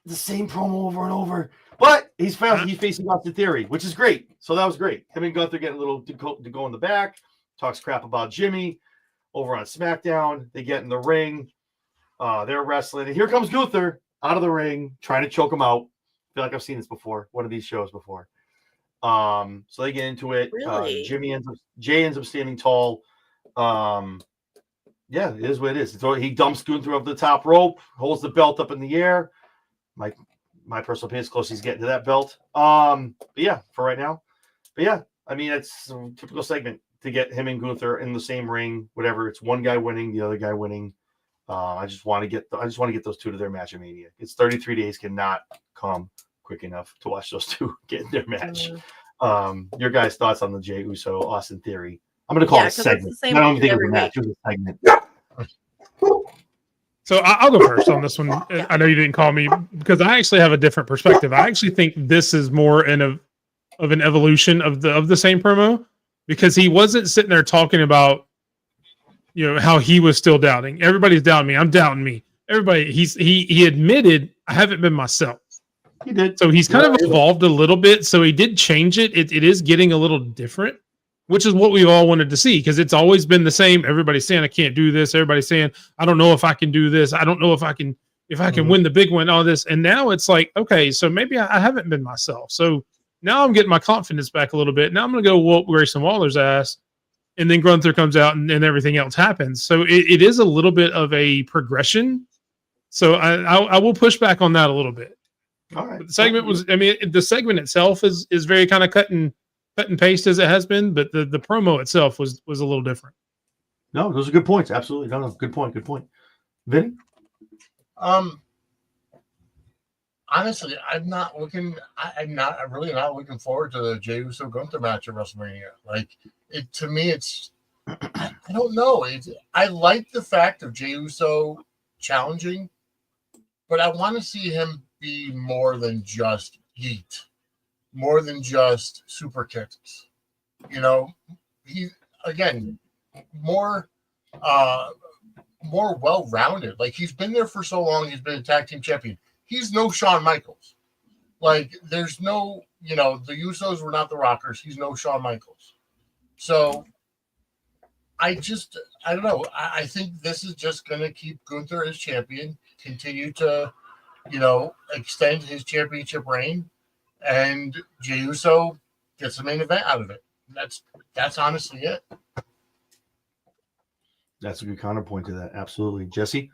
The same promo over and over. But he's facing Austin Theory, which is great. So that was great. Him and Gunther getting a little to go in the back. Talks crap about Jimmy over on SmackDown. They get in the ring. They're wrestling. And here comes Gunther out of the ring, trying to choke him out. I feel like I've seen this before, one of these shows before. So they get into it. Really? Jay ends up standing tall. Yeah, it is what it is. He dumps Gunther over the top rope, holds the belt up in the air. My personal opinion is close he's getting to that belt. But yeah, for right now. But yeah, I mean, it's a typical segment to get him and Gunther in the same ring, whatever. It's one guy winning, the other guy winning. I just want to get those two to their match at Mania. It's 33 days cannot come quick enough to watch those two get in their match. Your guys' thoughts on the Jey Uso Austin Theory? I'm going to call it a 'cause it's segment. the same I don't even think it was every a match. It was a segment. So I'll go first on this one. I know you didn't call me because I actually have a different perspective. I actually think this is more of an evolution of the same promo because he wasn't sitting there talking about how he was still doubting. Everybody's doubting me. I'm doubting me. Everybody. He admitted I haven't been myself. He did. So he's kind of evolved a little bit. So he did change it. It is getting a little different. which is what we've all wanted to see because it's always been the same. Everybody's saying I can't do this. Everybody's saying I don't know if I can do this. I don't know if I can win the big one, all this. And now it's like, okay, so maybe I haven't been myself. So now I'm getting my confidence back a little bit. Now I'm going to go whoop Grayson Waller's ass. And then Gunther comes out and everything else happens. So it is a little bit of a progression. So I will push back on that a little bit. All right. But the segment was, I mean, the segment itself is very kind of cut and paste as it has been, but the promo itself was a little different. No, those are good points. Absolutely. No, good point. Good point. Vinny? Honestly, I'm really not looking forward to the Jey Uso Gunther match at WrestleMania. Like, it to me, it's I don't know. I like the fact of Jey Uso challenging, but I want to see him be more than just yeet, more than just super kicks. You know, he again more well-rounded. Like, he's been there for so long. He's been a tag team champion. He's no Shawn Michaels. Like, there's no, the Usos were not the Rockers. He's no Shawn Michaels. So I don't know. I think this is just going to keep Gunther as champion, continue to, extend his championship reign, and Jey Uso gets the main event out of it. That's honestly it. That's a good counterpoint to that. Absolutely. Jesse?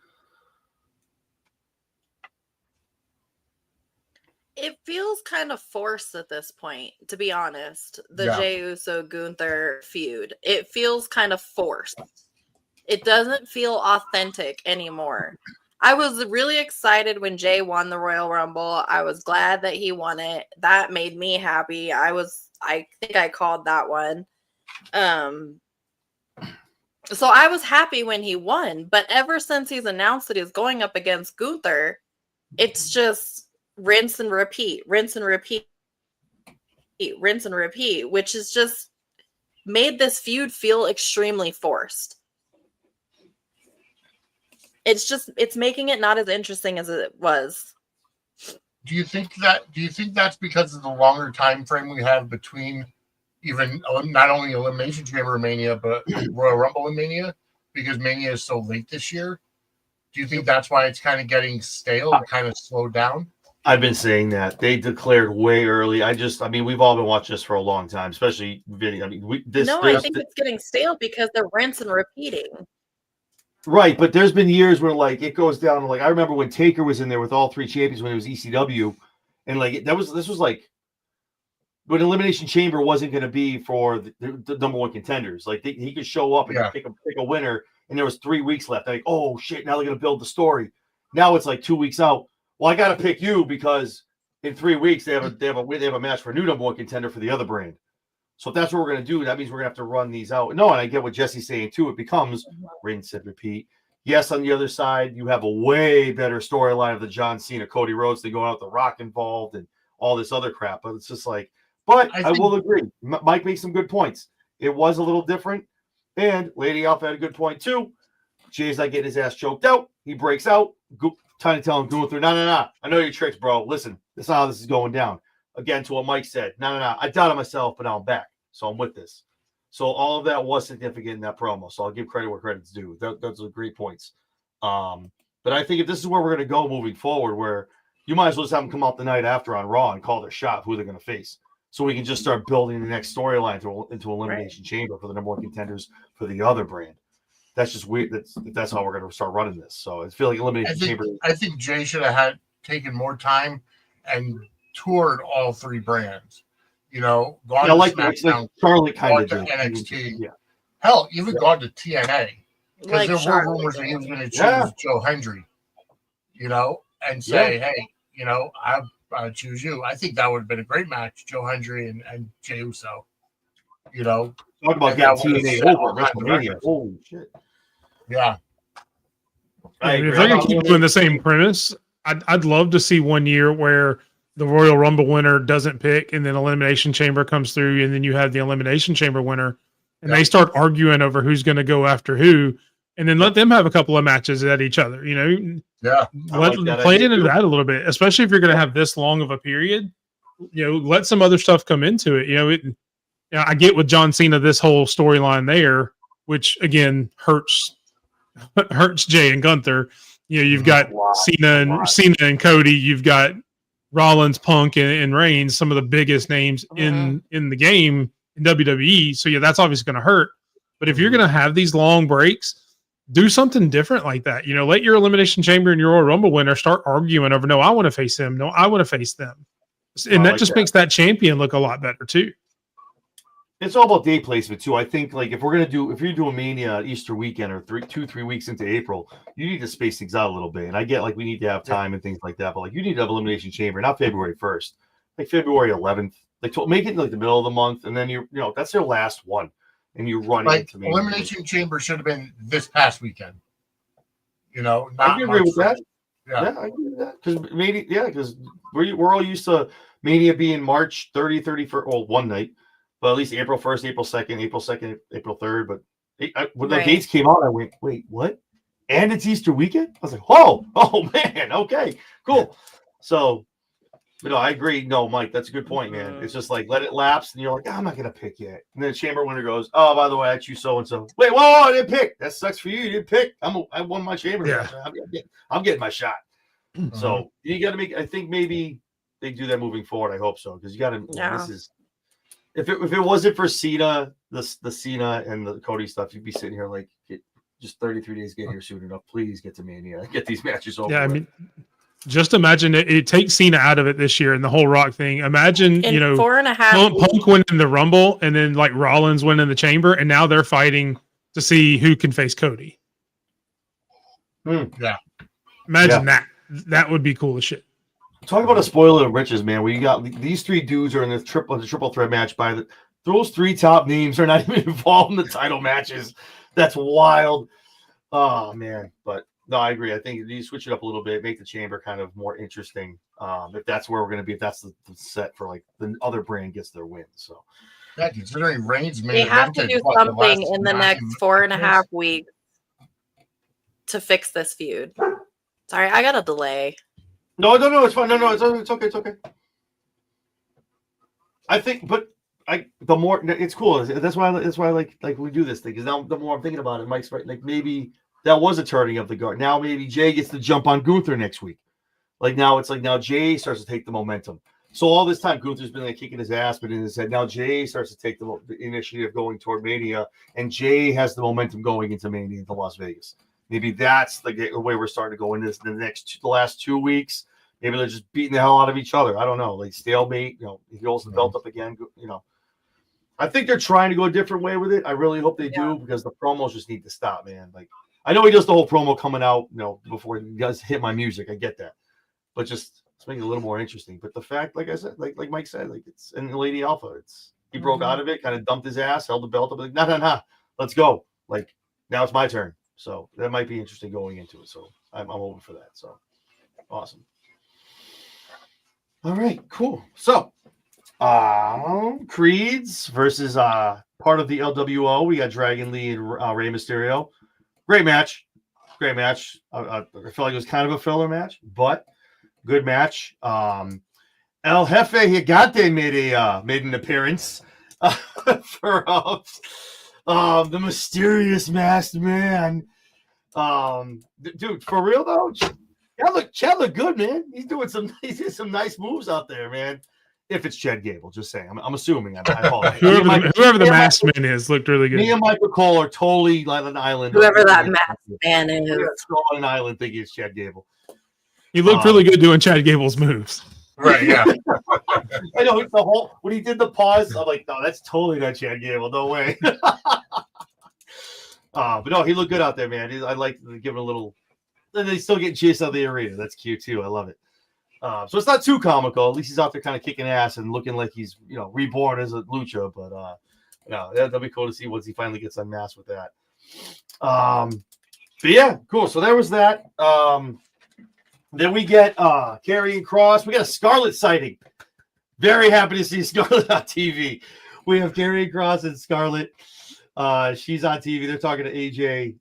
It feels kind of forced at this point, to be honest. The Yeah. Jey Uso Gunther feud. It feels kind of forced. It doesn't feel authentic anymore. I was really excited when Jay won the Royal Rumble. I was glad that he won it. That made me happy. I think I called that one. So I was happy when he won, but ever since he's announced that he's going up against Gunther, it's just rinse and repeat, rinse and repeat, rinse and repeat, which has just made this feud feel extremely forced. It's making it not as interesting as it was. Do you think that's because of the longer time frame we have between even not only Elimination Chamber Mania, but Royal Rumble Mania, because Mania is so late this year? Do you think that's why it's kind of getting stale and kind of slowed down? I've been saying that. They declared way early. We've all been watching this for a long time, especially Vinny. I think it's getting stale because they're rinse and repeating. Right, but there's been years where it goes down. I remember when Taker was in there with all three champions when it was ECW, and this was when Elimination Chamber wasn't going to be for the number one contenders. He could show up and pick a winner, and there was 3 weeks left. Oh shit! Now they're going to build the story. Now it's 2 weeks out. Well, I got to pick you because in 3 weeks they have a match for a new number one contender for the other brand. So if that's what we're going to do, that means we're going to have to run these out. No, and I get what Jesse's saying too. It becomes rinse and repeat. Yes, on the other side, you have a way better storyline of the John Cena, Cody Rhodes, they going out with the Rock involved and all this other crap. But it's just but I will agree. Mike makes some good points. It was a little different. And Lady Alpha had a good point too. Jay's not getting his ass choked out. He breaks out. Trying to tell him, Gunther, no. I know your tricks, bro. Listen, that's not how this is going down. Again, to what Mike said. No. I doubted myself, but now I'm back. So I'm with this. So all of that was significant in that promo. So I'll give credit where credit's due. Those are great points. But I think if this is where we're going to go moving forward, where you might as well just have them come out the night after on Raw and call their shot who they're going to face. So we can just start building the next storyline into Elimination Chamber for the number one contenders for the other brand. That's just weird. That's how we're going to start running this. So I feel like Elimination Chamber. I think Jay should have taken more time and toured all three brands. Gone to SmackDown, Charlie kind of did. NXT. Yeah. Hell, even gone to TNA. Because there Charlotte were rumors that he was going to choose Joe Hendry, and say, hey, I choose you. I think that would have been a great match, Joe Hendry and Jey Uso. Talk about getting TNA over WrestleMania. Holy shit. Yeah. If they're going to keep doing the same premise, I'd love to see one year where the Royal Rumble winner doesn't pick, and then Elimination Chamber comes through, and then you have the Elimination Chamber winner, and they start arguing over who's going to go after who, and then let them have a couple of matches at each other. Yeah. Play it into that a little bit, especially if you're going to have this long of a period. Let some other stuff come into it. Yeah, I get with John Cena this whole storyline there, which again hurts Jay and Gunther. You know, you've got Cena and Cody. You've got Rollins, Punk, and Reigns, some of the biggest names in the game in WWE. So yeah, that's obviously going to hurt. But if you're going to have these long breaks, do something different like that. You know, let your Elimination Chamber and your Royal Rumble winner start arguing over, no, I want to face him. No, I want to face them. And that just makes that champion look a lot better too. It's all about day placement too. I think like if you're doing Mania Easter weekend or 3 weeks into April, you need to space things out a little bit. And I get like we need to have time and things like that, but like you need to have Elimination Chamber, not February 1st, like February 11th. Like make it like the middle of the month, and then that's their last one, and you run into Mania. Elimination Chamber should have been this past weekend. You know, I agree with that. Yeah, I agree with that because we're all used to Mania being March 30, 31st, well, one night. But at least April 1st, April 2nd, April 3rd. But when the dates came out, I went, wait, what? And it's Easter weekend? I was like, oh man, okay, cool. So, I agree. No, Mike, that's a good point, man. It's just like, let it lapse, and you're like, I'm not going to pick yet. And then the chamber winner goes, oh, by the way, I choose so-and-so. Wait, whoa, I didn't pick. That sucks for you. You didn't pick. I won my chamber. Yeah. I'm getting my shot. So, you got to I think maybe they do that moving forward. I hope so. Because you got to, this is, if it wasn't for Cena, the Cena and the Cody stuff, you'd be sitting here like, just 33 days, get here soon enough. Please get to Mania, get these matches over. Yeah, I mean, just imagine it takes Cena out of it this year and the whole Rock thing. Imagine, in 4.5 Punk winning the Rumble and then like Rollins winning the Chamber, and now they're fighting to see who can face Cody. Yeah, imagine that. That would be cool as shit. Talk about a spoiler of riches, man. We got these three dudes are in the triple threat match. Those three top names are not even involved in the title matches. That's wild. Oh man, but no, I agree. I think you switch it up a little bit, make the chamber kind of more interesting. If that's where we're going to be, if that's the set for like the other brand gets their win. So yeah, considering Reigns, they have to do something in the next 4.5 weeks to fix this feud. Sorry, I got a delay. No, it's fine. No, it's okay. It's okay. I think, but the more it's cool. That's why I like we do this thing, because now the more I'm thinking about it, Mike's right. Like maybe that was a turning of the guard. Now maybe Jay gets to jump on Gunther next week. Like now it's like now Jay starts to take the momentum. So all this time Gunther's been like kicking his ass, but in his head now Jay starts to take the initiative going toward Mania, and Jay has the momentum going into Mania into Las Vegas. Maybe that's the way we're starting to go into the last 2 weeks. Maybe they're just beating the hell out of each other. I don't know. Like stalemate. He holds the belt up again. I think they're trying to go a different way with it. I really hope they do, because the promos just need to stop, man. Like I know he does the whole promo coming out, before he does hit my music. I get that, but just let's make it a little more interesting. But the fact, like I said, like Mike said, like it's in Lady Alpha. He broke out of it, kind of dumped his ass, held the belt up, like nah, let's go. Like now it's my turn. So that might be interesting going into it. So I'm open for that. So awesome. All right, cool. So Creeds versus part of the LWO. We got Dragon Lee and Rey Mysterio. Great match. I felt like it was kind of a filler match, but good match. El Jefe Gigante made an appearance for the mysterious masked man. Dude, for real though, Chad look good, man. He's doing some nice moves out there, man. If it's Chad Gable, just saying. I'm assuming. Whoever the masked man is looked really good. Me and Michael Cole are totally on an island. Whoever that masked man is. On an island thinking it's Chad Gable. He looked really good doing Chad Gable's moves. Right, yeah. I know when he did the pause, I'm like, no, that's totally not Chad Gable. No way. But no, he looked good out there, man. I like to give him a little. And they still getting chased out of the arena. That's cute too. I love it. So it's not too comical. At least he's out there kind of kicking ass and looking like he's reborn as a lucha. But that'll be cool to see once he finally gets unmasked with that. But yeah, cool. So there was that. Then we get Karrion Kross. We got a Scarlett sighting. Very happy to see Scarlett on TV. We have Karrion Kross and Scarlett. She's on TV. They're talking to AJ.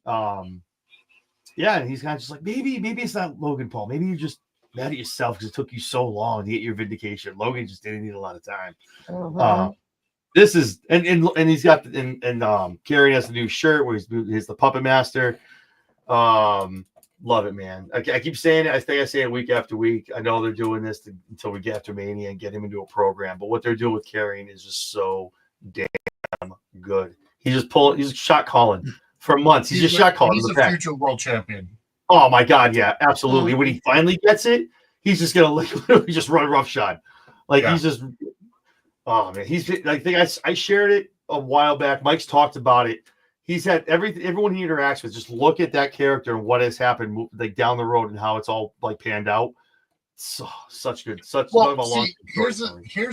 Yeah, and he's kind of just like, maybe it's not Logan Paul. Maybe you're just mad at yourself because it took you so long to get your vindication. Logan just didn't need a lot of time. This is and he's got Kerry has the new shirt where he's the puppet master. Love it, man. I keep saying it. I think I say it week after week. I know they're doing this until we get to Mania and get him into a program. But what they're doing with Carrying is just so damn good. He's shot calling for months. He's just shot calling. He's a future world champion. Oh my God, yeah, absolutely. When he finally gets it, he's just gonna literally just run roughshod. Like he's just. Oh man, I think I shared it a while back. Mike's talked about it. He's had everyone he interacts with. Just look at that character and what has happened, like down the road, and how it's all like panned out. Such good. Here's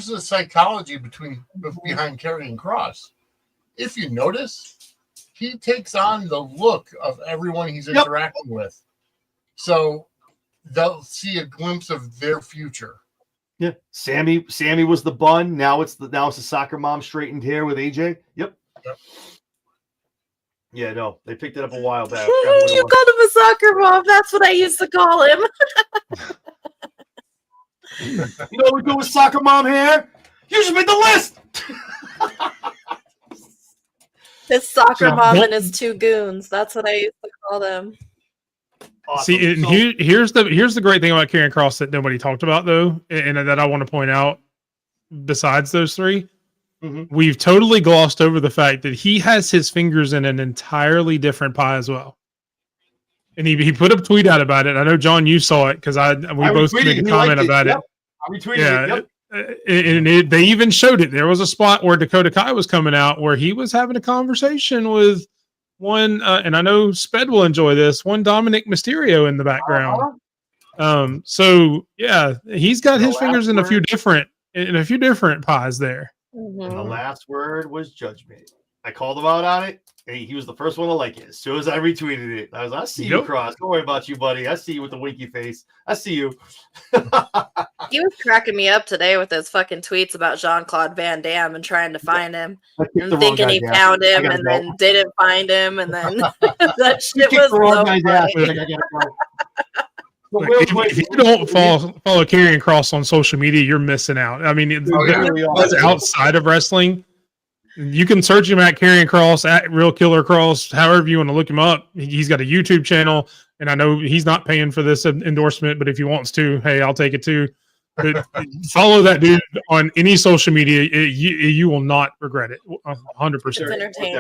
the psychology behind Karrion Kross. If you notice, he takes on the look of everyone he's interacting with, so they'll see a glimpse of their future. Yeah, Sammy was the bun. Now it's the soccer mom straightened hair with AJ. Yep. Yeah, no, they picked it up a while back. You called him a soccer mom. That's what I used to call him. You know what we do with soccer mom hair? You just made the list. His soccer mom and his two goons. That's what I used to call them. Awesome. See, and here's the great thing about Karrion Kross that nobody talked about though, and that I want to point out. Besides those three, we've totally glossed over the fact that he has his fingers in an entirely different pie as well. And he put a tweet out about it. I know, John, you saw it because we both made a comment about it. I retweeted it. And they even showed it. There was a spot where Dakota Kai was coming out where he was having a conversation with one, and I know Sped will enjoy this, one Dominic Mysterio in the background. So yeah, he's got his fingers in a few different pies there. And the last word was judgment. I called him out on it. He was the first one to like it. As soon as I retweeted it, I see you, Cross. Don't worry about you, buddy. I see you with the winky face. I see you. He was cracking me up today with those fucking tweets about Jean-Claude Van Damme and trying to find him and thinking he found him and then didn't find him. And then that shit was so funny. If you don't follow Karrion Kross on social media, you're missing out. I mean, that's outside of wrestling. You can search him at Karrion Kross, at Real Killer Kross, however you want to look him up. He's got a YouTube channel, and I know he's not paying for this endorsement, but if he wants to, hey, I'll take it too. But follow that dude on any social media. You will not regret it. 100%. It's entertaining.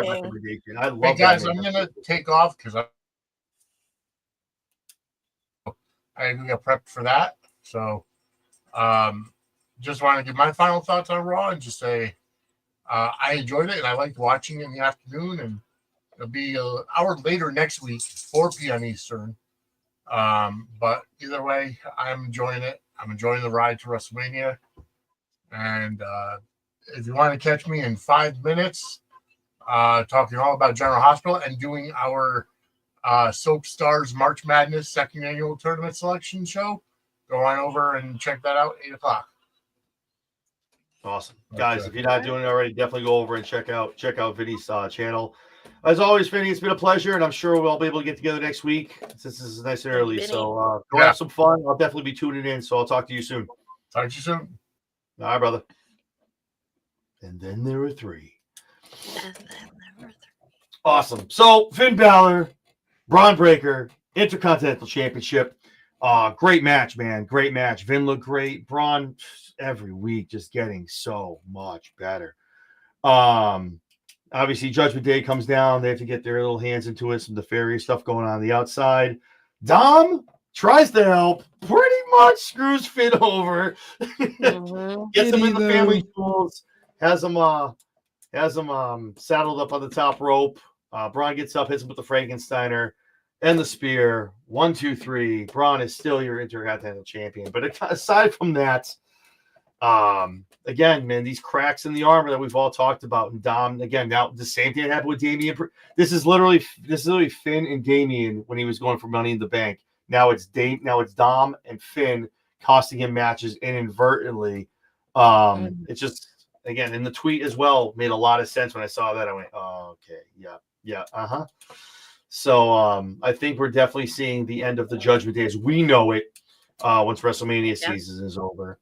I love hey guys, I'm going to take off because I got prepped for that. So just want to give my final thoughts on Raw and just say I enjoyed it and I liked watching it in the afternoon, and it'll be an hour later next week, 4 p.m. Eastern. But either way, I'm enjoying it. I'm enjoying the ride to WrestleMania. And if you want to catch me in 5 minutes, talking all about General Hospital and doing our Soap Stars March Madness 2nd Annual Tournament Selection Show, go on over and check that out, 8 o'clock. Awesome. Guys, if you're not doing it already, definitely go over and check out Vinny's channel. As always, Vinny, it's been a pleasure, and I'm sure we'll all be able to get together next week since this is nice and early. Vinny. So go have some fun. I'll definitely be tuning in, so I'll talk to you soon. Talk to you soon. All right, brother. And then there were three. Awesome. So Finn Balor, Braun Breaker, Intercontinental Championship. Great match, man. Great match. Vin looked great. Braun every week just getting so much better. Obviously, Judgment Day comes down. They have to get their little hands into it. Some nefarious stuff going on the outside. Dom tries to help. Pretty much screws Finn over. Gets him in the family jewels. Has him saddled up on the top rope. Braun gets up, hits him with the Frankensteiner and the spear. 1, 2, 3. Braun is still your Intercontinental Champion. But aside from that, again, man, these cracks in the armor that we've all talked about, and Dom, again, now the same thing that happened with Damian. This is literally Finn and Damian when he was going for Money in the Bank. Now it's Dom and Finn costing him matches inadvertently. It's just, again, in the tweet as well, made a lot of sense when I saw that. I went, oh, okay, yeah, So I think we're definitely seeing the end of the Judgment Day as we know it once WrestleMania season is over.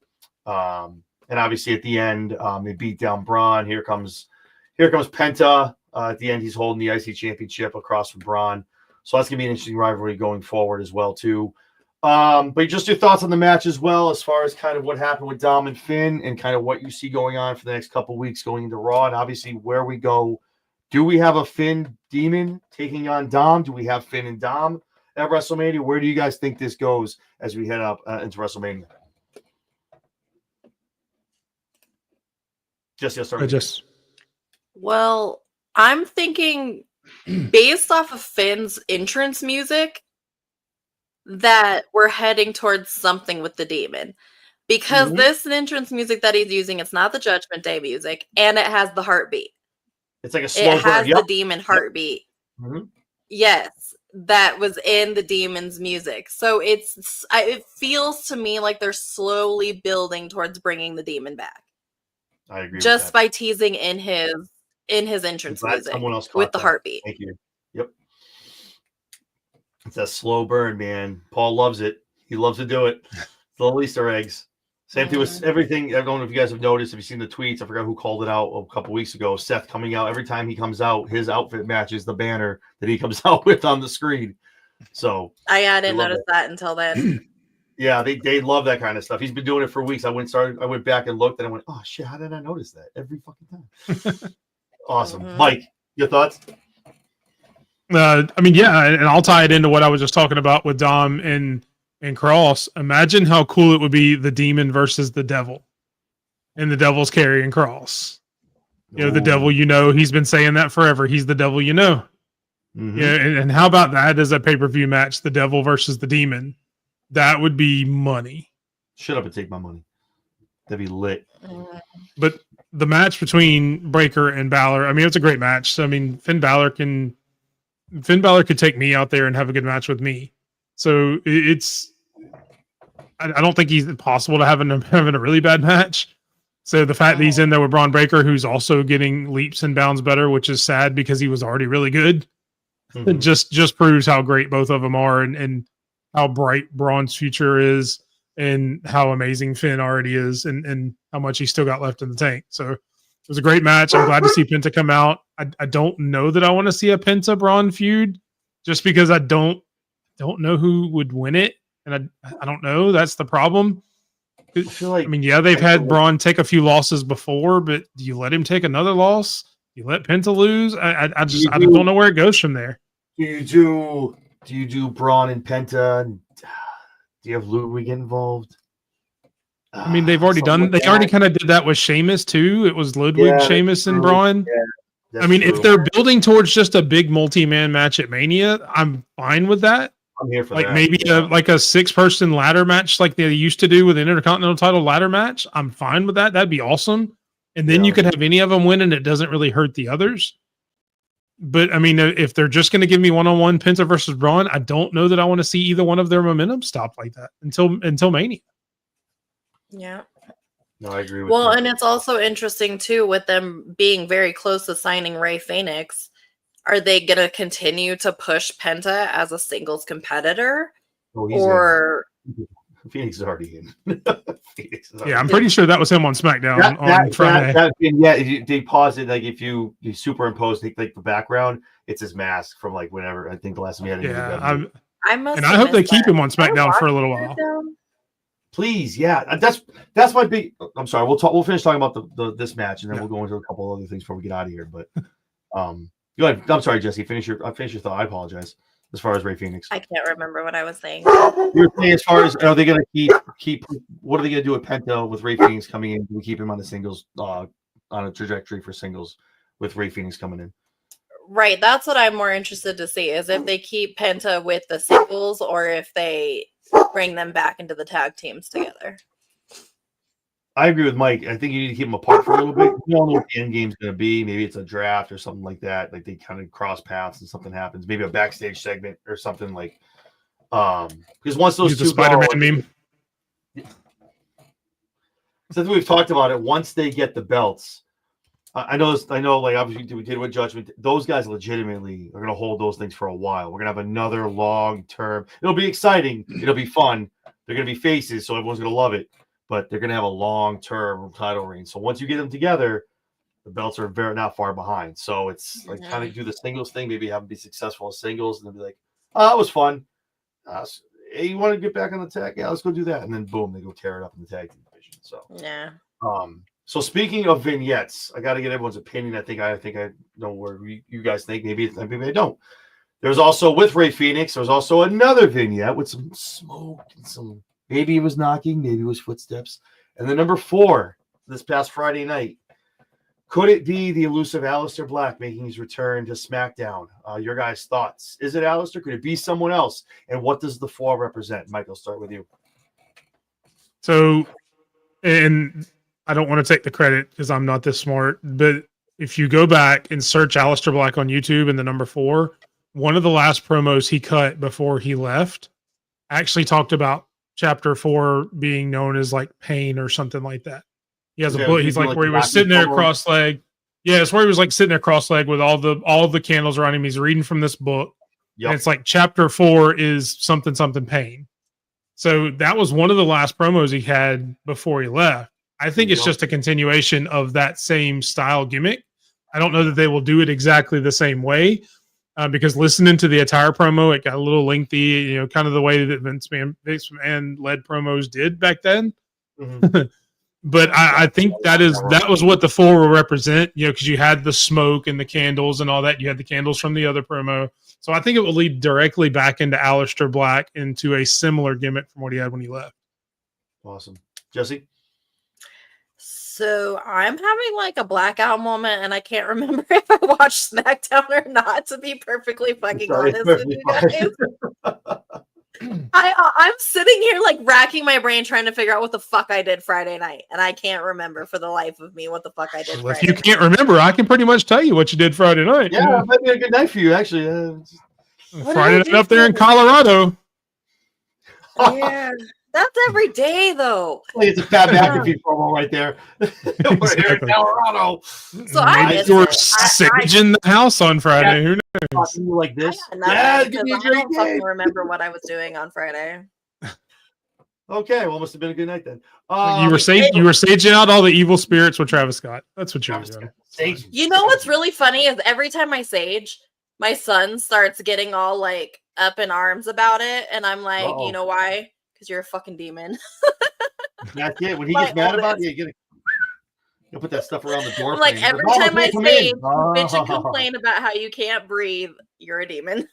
And obviously at the end, they beat down Braun. Here comes Penta. At the end, he's holding the IC championship across from Braun. So that's gonna be an interesting rivalry going forward as well too. But just your thoughts on the match as well, as far as kind of what happened with Dom and Finn, and kind of what you see going on for the next couple of weeks going into Raw, and obviously where we go. Do we have a Finn Demon taking on Dom? Do we have Finn and Dom at WrestleMania? Where do you guys think this goes as we head up into WrestleMania? Well, I'm thinking based off of Finn's entrance music that we're heading towards something with the Demon. Because this entrance music that he's using, it's not the Judgment Day music, and it has the heartbeat. It's like a slow burn. It has the Demon heartbeat. Mm-hmm. Yes, that was in the Demon's music. So it feels to me like they're slowly building towards bringing the Demon back. I agree. Just by teasing in his entrance music with the heartbeat. Thank you. Yep. It's a slow burn, man. Paul loves it. He loves to do it. It's little Easter eggs. Same thing with everything. I don't know if you guys have noticed, if you've seen the tweets, I forgot who called it out a couple weeks ago. Seth coming out, every time he comes out, his outfit matches the banner that he comes out with on the screen. So I didn't notice that until then. Yeah, they love that kind of stuff. He's been doing it for weeks. I went back and looked and I went, oh shit, how did I notice that every fucking time? Awesome. Mm-hmm. Mike, your thoughts? I mean, yeah, and I'll tie it into what I was just talking about with Dom and Cross. Imagine how cool it would be the Demon versus the Devil, and the Devil's carrying Cross. You know, the Devil, he's been saying that forever. He's the Devil, Mm-hmm. Yeah, and how about that as a pay-per-view match, the Devil versus the Demon? That would be money. Shut up and take my money. That'd be lit. But the match between Breakker and Balor, I mean, it's a great match. I mean, Finn Balor could take me out there and have a good match with me. So I don't think he's possible to having a really bad match. So the fact that he's in there with Braun Breaker, who's also getting leaps and bounds better, which is sad because he was already really good, it just proves how great both of them are and how bright Braun's future is and how amazing Finn already is and how much he's still got left in the tank. So it was a great match. I'm glad to see Penta come out. I don't know that I want to see a Penta Braun feud just because I don't know who would win it. And I don't know. That's the problem. I feel like, they've had Braun take a few losses before, but do you let him take another loss? Do you let Penta lose? I don't know where it goes from there. Do you do Braun and Penta? Do you have Ludwig involved? I mean, they've already done. They already kind of did that with Sheamus too. It was Ludwig, Sheamus, and Braun. Yeah, I mean, true. if they're building towards just a big multi-man match at Mania, I'm fine with that. I'm here for like that. Maybe a 6-person ladder match like they used to do with the Intercontinental title ladder match. I'm fine with that. That'd be awesome. And then you could have any of them win and it doesn't really hurt the others. But I mean, if they're just going to give me one-on-one Penta versus Braun, I don't know that I want to see either one of their momentum stop like that until Mania. Yeah. No, I agree with Well, you. and it's also interesting too with them being very close to signing Rey Fenix. Are they going to continue to push Penta as a singles competitor? Or Phoenix is already in. I'm pretty sure that was him on SmackDown on Friday. They paused it. Like if you superimpose like the background, it's his mask from like whenever. I think the last time he had. I hope they keep him on SmackDown for a little while. Please, yeah, that's my big. I'm sorry. We'll finish talking about this match and then we'll go into a couple other things before we get out of here. But go ahead. I'm sorry, Jesse. Finish your thought. I apologize. As far as Rey Fenix, I can't remember what I was saying. You're saying as far as are they going to keep? What are they going to do with Penta with Rey Fenix coming in? Do we keep him on the singles on a trajectory for singles with Rey Fenix coming in? Right. That's what I'm more interested to see is if they keep Penta with the singles or if they bring them back into the tag teams together. I agree with Mike. I think you need to keep them apart for a little bit. You don't know what the end game's going to be. Maybe it's a draft or something like that. Like they kind of cross paths and something happens. Maybe a backstage segment or something like. Because once those two Spider-Man meme. Since we've talked about it, once they get the belts, I know. Like obviously we did with Judgment. Those guys legitimately are going to hold those things for a while. We're going to have another long term. It'll be exciting. It'll be fun. They're going to be faces, so everyone's going to love it. but they're going to have a long-term title reign. So once you get them together, the belts are very not far behind. So it's like kind of do the singles thing, maybe have them be successful in singles, and then be like, oh, that was fun. Hey, you want to get back on the tag? Yeah, let's go do that. And then boom, they go tear it up in the tag team division. So Yeah. So speaking of vignettes, I got to get everyone's opinion. I think I know where you guys think. Maybe I don't. There's also with Ray Phoenix. There's also another vignette with some smoke and some. Maybe he was knocking. Maybe it was footsteps. And then number 4 this past Friday night. Could it be the elusive Aleister Black making his return to SmackDown? Your guys' thoughts? Is it Aleister? Could it be someone else? And what does the 4 represent? Mike, I'll start with you. So, and I don't want to take the credit because I'm not this smart, but if you go back and search Aleister Black on YouTube and the number 4, one of the last promos he cut before he left actually talked about Chapter 4 being known as like pain or something like that. He has a book. He's like where he was sitting there cross-legged. Yeah, it's where he was like sitting there cross-legged with all the candles around him. He's reading from this book. Yep. And it's like Chapter 4 is something pain. So that was one of the last promos he had before he left. I think it's just a continuation of that same style gimmick. I don't know that they will do it exactly the same way because listening to the entire promo, it got a little lengthy, kind of the way that Vince McMahon led promos did back then. Mm-hmm. But I think that was what the 4 will represent, because you had the smoke and the candles and all that. You had the candles from the other promo. So I think it will lead directly back into Aleister Black into a similar gimmick from what he had when he left. Awesome. Jesse? So I'm having like a blackout moment, and I can't remember if I watched SmackDown or not, to be perfectly fucking honest with you guys. I'm sitting here like racking my brain trying to figure out what the fuck I did Friday night, and I can't remember for the life of me what the fuck I did. Well, if you can't remember, I can pretty much tell you what you did Friday night. Yeah, it might be a good night for you, actually. Friday night up there in Colorado. Yeah, that's every day though. It's a Fat McAfee promo right there. We're here in Colorado. So I Maybe you were saging the house on Friday. Who knows? Like this. Yeah, I don't fucking remember what I was doing on Friday. Okay, well, must have been a good night then. You were saging out all the evil spirits with Travis Scott. That's what you were doing. You know what's really funny is every time I sage, my son starts getting all like up in arms about it, and I'm like, You know why? Because you're a fucking demon. That's it. When he gets mad about it, you'll put that stuff around the door. I'm like, every time I sage, bitch and complain about how you can't breathe, you're a demon.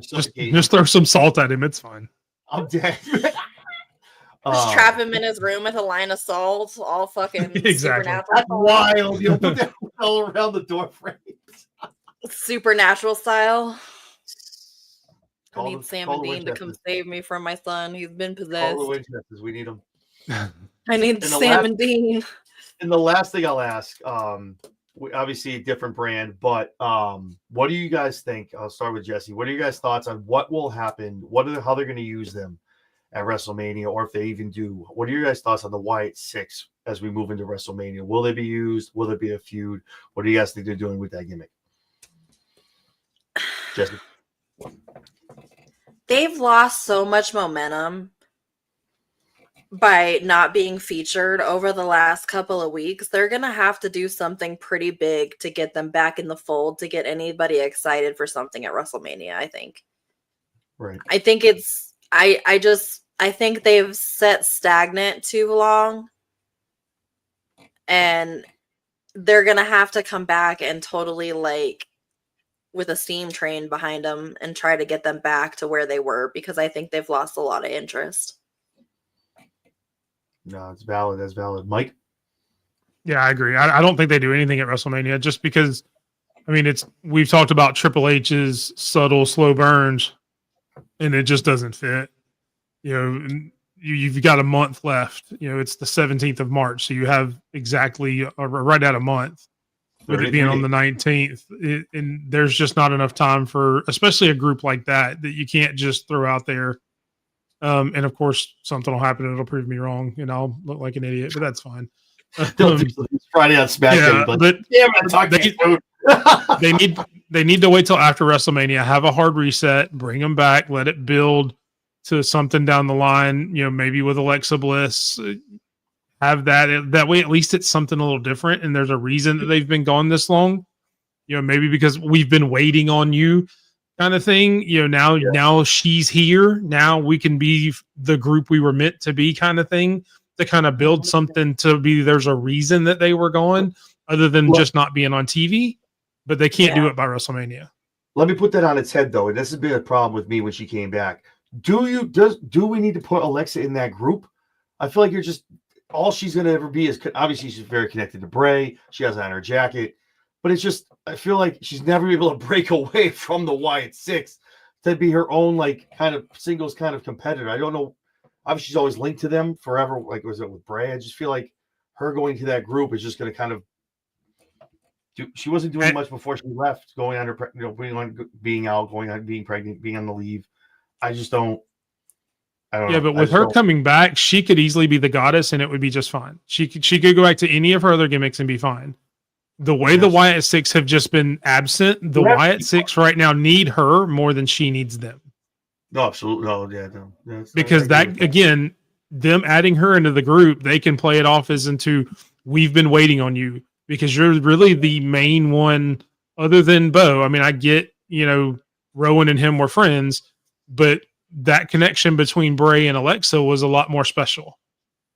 just throw some salt at him. It's fine. I'm dead. Just trap him in his room with a line of salt, all fucking exactly. supernatural. That's wild. You'll put that all around the door frames. Supernatural style. I Call need the- Sam call and the Dean to come save me from my son. He's been possessed. All the Winchesters, we need them. I need And the Sam last- and Dean. And the last thing I'll ask, obviously a different brand, but what do you guys think? I'll start with Jesse. What are your guys' thoughts on what will happen? How they're going to use them at WrestleMania, or if they even do? What are your guys' thoughts on the Wyatt 6 as we move into WrestleMania? Will they be used? Will there be a feud? What do you guys think they're doing with that gimmick? Jesse? They've lost so much momentum by not being featured over the last couple of weeks. They're going to have to do something pretty big to get them back in the fold, to get anybody excited for something at WrestleMania, I think. Right. I think I think they've set stagnant too long, and they're going to have to come back and totally like with a steam train behind them and try to get them back to where they were, because I think they've lost a lot of interest. No, it's valid. That's valid. Mike? Yeah, I agree. I don't think they do anything at WrestleMania just because, we've talked about Triple H's subtle, slow burns, and it just doesn't fit. You've got a month left. It's the 17th of March, so you have exactly right at a month with it being on the 19th. And there's just not enough time for, especially a group like that you can't just throw out there. And of course, something will happen and it'll prove me wrong, and I'll look like an idiot, but that's fine. It's Friday on SmackDown, but they need to wait till after WrestleMania, have a hard reset, bring them back, let it build, to something down the line, maybe with Alexa Bliss, have that way, at least it's something a little different. And there's a reason that they've been gone this long, maybe because we've been waiting on you kind of thing. Now she's here. Now we can be the group we were meant to be kind of thing, to kind of build something to be, there's a reason that they were gone other than just not being on TV, but they can't do it by WrestleMania. Let me put that on its head though. And this has been a problem with me when she came back. Do we need to put Alexa in that group? I feel like you're just, all she's going to ever be is, obviously she's very connected to Bray. She has it on her jacket, but it's just, I feel like she's never able to break away from the Wyatt Six to be her own, like, kind of singles kind of competitor. I don't know. Obviously she's always linked to them forever. Like, was it with Bray? I just feel like her going to that group is just going to kind of she wasn't doing much before she left, going on her, being out, going on, being pregnant, being on the leave. I just don't. I don't know. But with her coming back, she could easily be the goddess, and it would be just fine. She could go back to any of her other gimmicks and be fine. The way the Wyatt Six have just been absent, the Wyatt Six right now need her more than she needs them. No, absolutely, no. Because that again, them adding her into the group, they can play it off as into, we've been waiting on you. Because you're really the main one other than Bo. I mean, I get, Rowan and him were friends, but that connection between Bray and Alexa was a lot more special.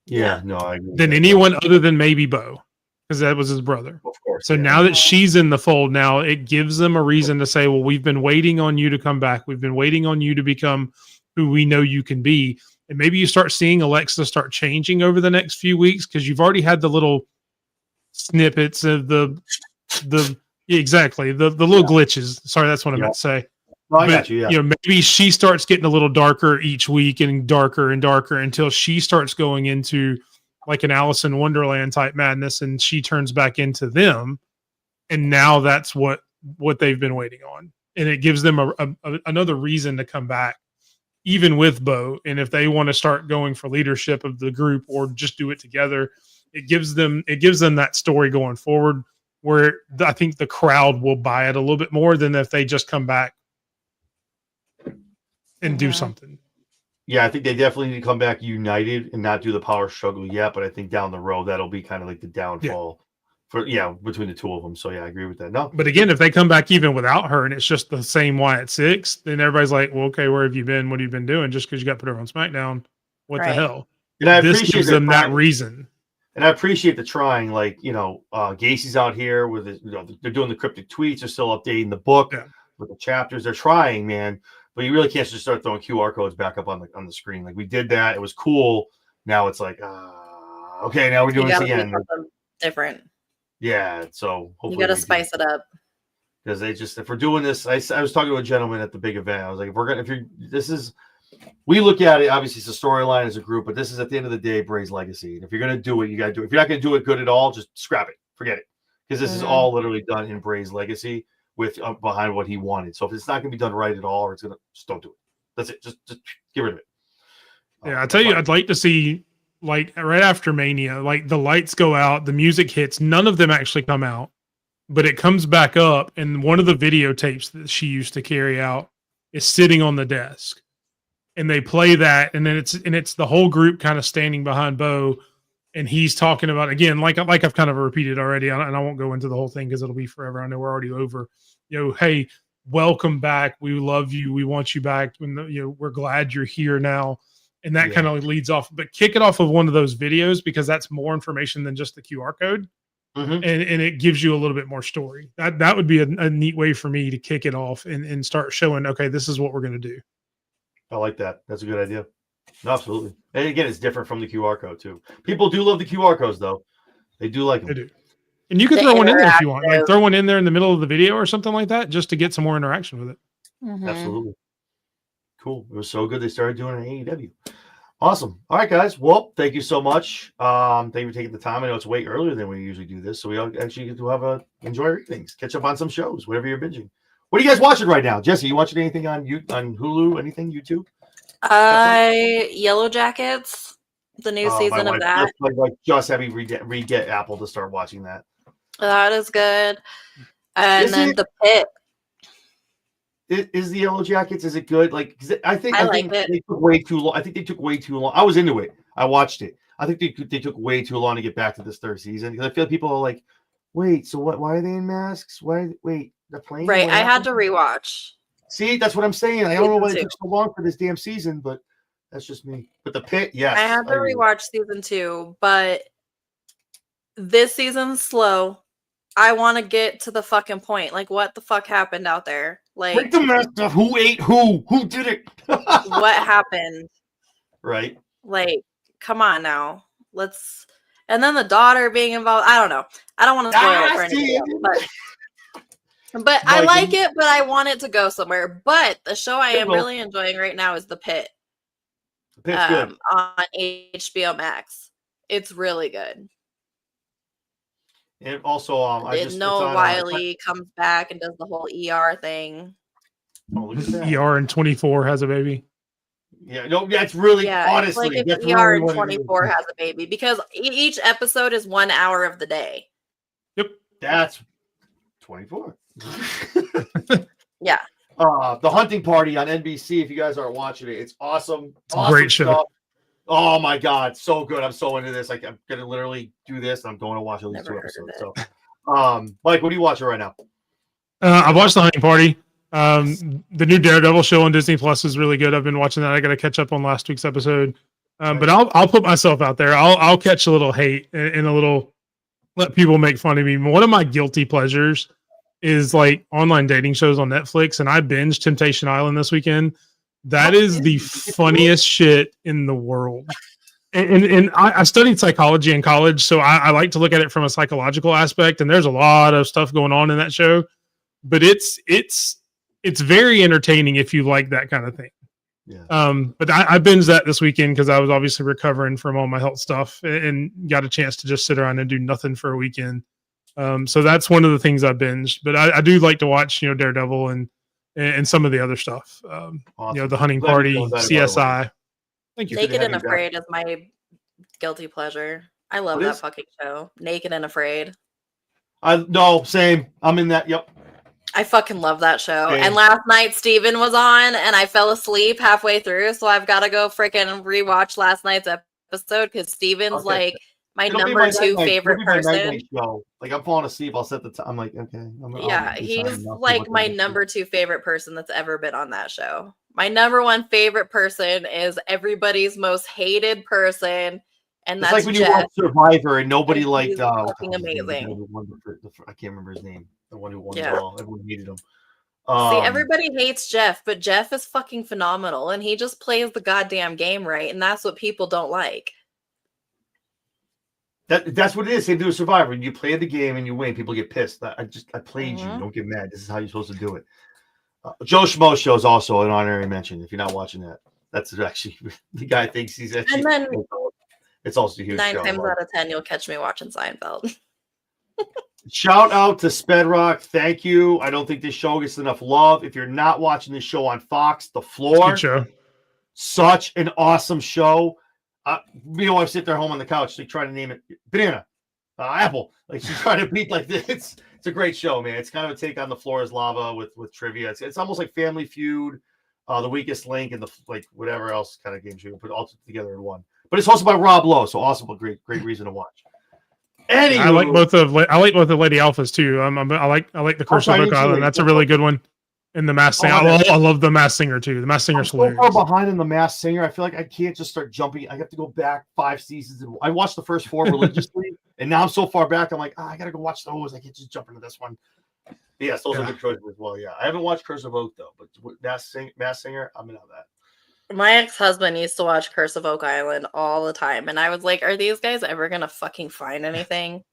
Yeah, no, I agree. Than anyone other than maybe Bo, because that was his brother. Of course. So now that she's in the fold, now it gives them a reason to say, well, we've been waiting on you to come back. We've been waiting on you to become who we know you can be. And maybe you start seeing Alexa start changing over the next few weeks, because you've already had the little snippets of the little glitches. Sorry, that's what I meant to say. No, I got you. Yeah. Maybe she starts getting a little darker each week and darker until she starts going into like an Alice in Wonderland type madness, and she turns back into them. And now that's what they've been waiting on, and it gives them another reason to come back, even with Bo. And if they want to start going for leadership of the group or just do it together, it gives them that story going forward, where I think the crowd will buy it a little bit more than if they just come back and do something. Yeah, I think they definitely need to come back united and not do the power struggle yet. But I think down the road, that'll be kind of like the downfall between the two of them. So yeah, I agree with that. No, but again, if they come back even without her and it's just the same Wyatt Six, then everybody's like, well, okay, where have you been? What have you been doing? Just because you got put her on SmackDown, what the hell? And I this gives them that reason. And I appreciate the trying, like, Gacy's out here with his, they're doing the cryptic tweets, they're still updating the book with the chapters. They're trying, man, but you really can't just start throwing QR codes back up on the screen. Like, we did that, it was cool. Now it's like, okay, now we're doing this again. Different. Yeah, so hopefully you got to spice it up. Because if we're doing this, I was talking to a gentleman at the big event. I was like, we look at it, obviously it's a storyline as a group, but this is at the end of the day, Bray's legacy. And if you're going to do it, you got to do it. If you're not going to do it good at all, just scrap it. Forget it. Because this is all literally done in Bray's legacy with behind what he wanted. So if it's not going to be done right at all, or it's going to, just don't do it. That's it. Just get rid of it. Yeah, I tell you, I'd like to see, like, right after Mania, like, the lights go out, the music hits, none of them actually come out, but it comes back up, and one of the videotapes that she used to carry out is sitting on the desk. And they play that, and then it's the whole group kind of standing behind Bo, and he's talking about, again, like I've kind of repeated already, and I won't go into the whole thing because it'll be forever. I know we're already over. Hey, welcome back. We love you. We want you back. We're glad you're here now, and that kind of leads off. But kick it off of one of those videos, because that's more information than just the QR code, and it gives you a little bit more story. That would be a neat way for me to kick it off and start showing, okay, this is what we're going to do. I like that. That's a good idea. No, absolutely. And again, it's different from the QR code too. People do love the QR codes though. They do like them. They do. And you can throw one in there if you want. Like, throw one in there in the middle of the video or something like that, just to get some more interaction with it. Absolutely. Cool. It was so good they started doing it in AEW. Awesome. All right, guys. Well, thank you so much. Thank you for taking the time. I know it's way earlier than we usually do this, so we actually get to enjoy things. Catch up on some shows, whatever you're binging. What are you guys watching right now? Jesse, you watching anything on Hulu? Anything, YouTube? Yellow Jackets, the new season of that. Just have me re-get Apple to start watching that. That is good. And then The Pit. is the Yellow Jackets? Is it good? Like, 'cause I think like it. they took way too long. I think they took way too long. I was into it. I watched it. I think they took way too long to get back to this third season because I feel people are like, wait, so what? Why are they in masks? Wait, they're playing. Right. What I had happened? to rewatch. See, that's what I'm saying. I don't know why Season they two. took so long for this damn season, but that's just me. But the Pit, yes, I had to agree. rewatch season 2, but this season's slow. I want to get to the fucking point. Like, what the fuck happened out there? Break Like, the mask off. Who ate who? Who did it? what happened? Right. Like, come on now. Let's. And then the daughter being involved. I don't know. I don't want to spoil it for anybody else, but I like it, but I want it to go somewhere. But the show I am really enjoying right now is The Pit. The Pit's good. On HBO Max. It's really good. And also, I just Noah Wiley comes back and does the whole ER thing. Oh, look at that. ER in 24 has a baby. Yeah, no, that's really honestly. It's like that's if ER really in what it 24 is. has a baby because each episode is 1 hour of the day. Yep. That's 24. Yeah. The Hunting Party on NBC. If you guys aren't watching it, it's awesome. Awesome Great show. stuff. Oh my god, so good! I'm so into this. Like, I'm gonna literally do this. And I'm going to watch at least Never 2 heard episodes. of So, Mike, what are you watching right now? I watched The Hunting Party. The new Daredevil show on Disney Plus is really good. I've been watching that. I got to catch up on last week's episode. But I'll put myself out there. I'll catch a little hate and a little let people make fun of me. One of my guilty pleasures is like online dating shows on Netflix, and I binged Temptation Island this weekend. That is the funniest shit in the world. And I studied psychology in college, so I like to look at it from a psychological aspect. And there's a lot of stuff going on in that show, but it's very entertaining if you like that kind of thing. Yeah. But I binged that this weekend because I was obviously recovering from all my health stuff and got a chance to just sit around and do nothing for a weekend. So that's one of the things I binged. But I do like to watch, Daredevil and some of the other stuff. Awesome. The Hunting Glad Party, you know that, by the way. CSI. Thank you. Naked and have you back. Afraid is my guilty pleasure. I love What that is? fucking show. Naked and Afraid. No, same. I'm in that. Yep. I fucking love that show. Same. And last night Steven was on and I fell asleep halfway through, so I've got to go freaking rewatch last night's episode because Steven's Okay. like my It'll be number my 2 night-night- favorite it'll be my person. night-night show. Like, I'm falling asleep. I'll set the time. I'm like, okay. Yeah, he's like my number 2 favorite person that's ever been on that show. My number 1 favorite person is everybody's most hated person, and It's that's like when you Jeff. watch Survivor and nobody And liked. he's fucking amazing. I can't remember his name. The one who won it Yeah. all. Everyone hated him. See, everybody hates Jeff, but Jeff is fucking phenomenal, and he just plays the goddamn game right, and that's what people don't like. That's what it is. They do a Survivor. You play the game and you win. People get pissed. I played you. Mhm. Don't get mad. This is how you're supposed to do it. Joe Schmo show is also an honorary mention. If you're not watching that, that's actually the guy thinks he's actually. And then It's also a huge 9 show. times out of 10, you'll catch me watching Seinfeld. Shout out to Spedrock. Thank you. I don't think this show gets enough love. If you're not watching this show on Fox, The Floor, Good show. such an awesome show. I sit there home on the couch, like trying to name it banana, apple. Like she's trying to beat like this. It's a great show, man. It's kind of a take on The Floor is Lava with trivia. It's almost like Family Feud, The Weakest Link, and whatever else kind of games you can put all together in one. But it's hosted by Rob Lowe, so also a great reason to watch. Anywho, I like both of Lady Alphas too. I like the Curse of I Oak do too. Island. That's a really good one. And the Masked Singer. I love the Masked Singer too. The Masked I'm Singer's so far hilarious. behind in the Masked Singer. I feel like I can't just start jumping. I have to go back 5 seasons. I watched the first 4 religiously, and now I'm so far back. I'm like, I gotta go watch those. I can't just jump into this one. But yes, those are good choices as well. Yeah, I haven't watched Curse of Oak though, but Masked Singer, I'm in on that. My ex-husband used to watch Curse of Oak Island all the time, and I was like, are these guys ever gonna fucking find anything?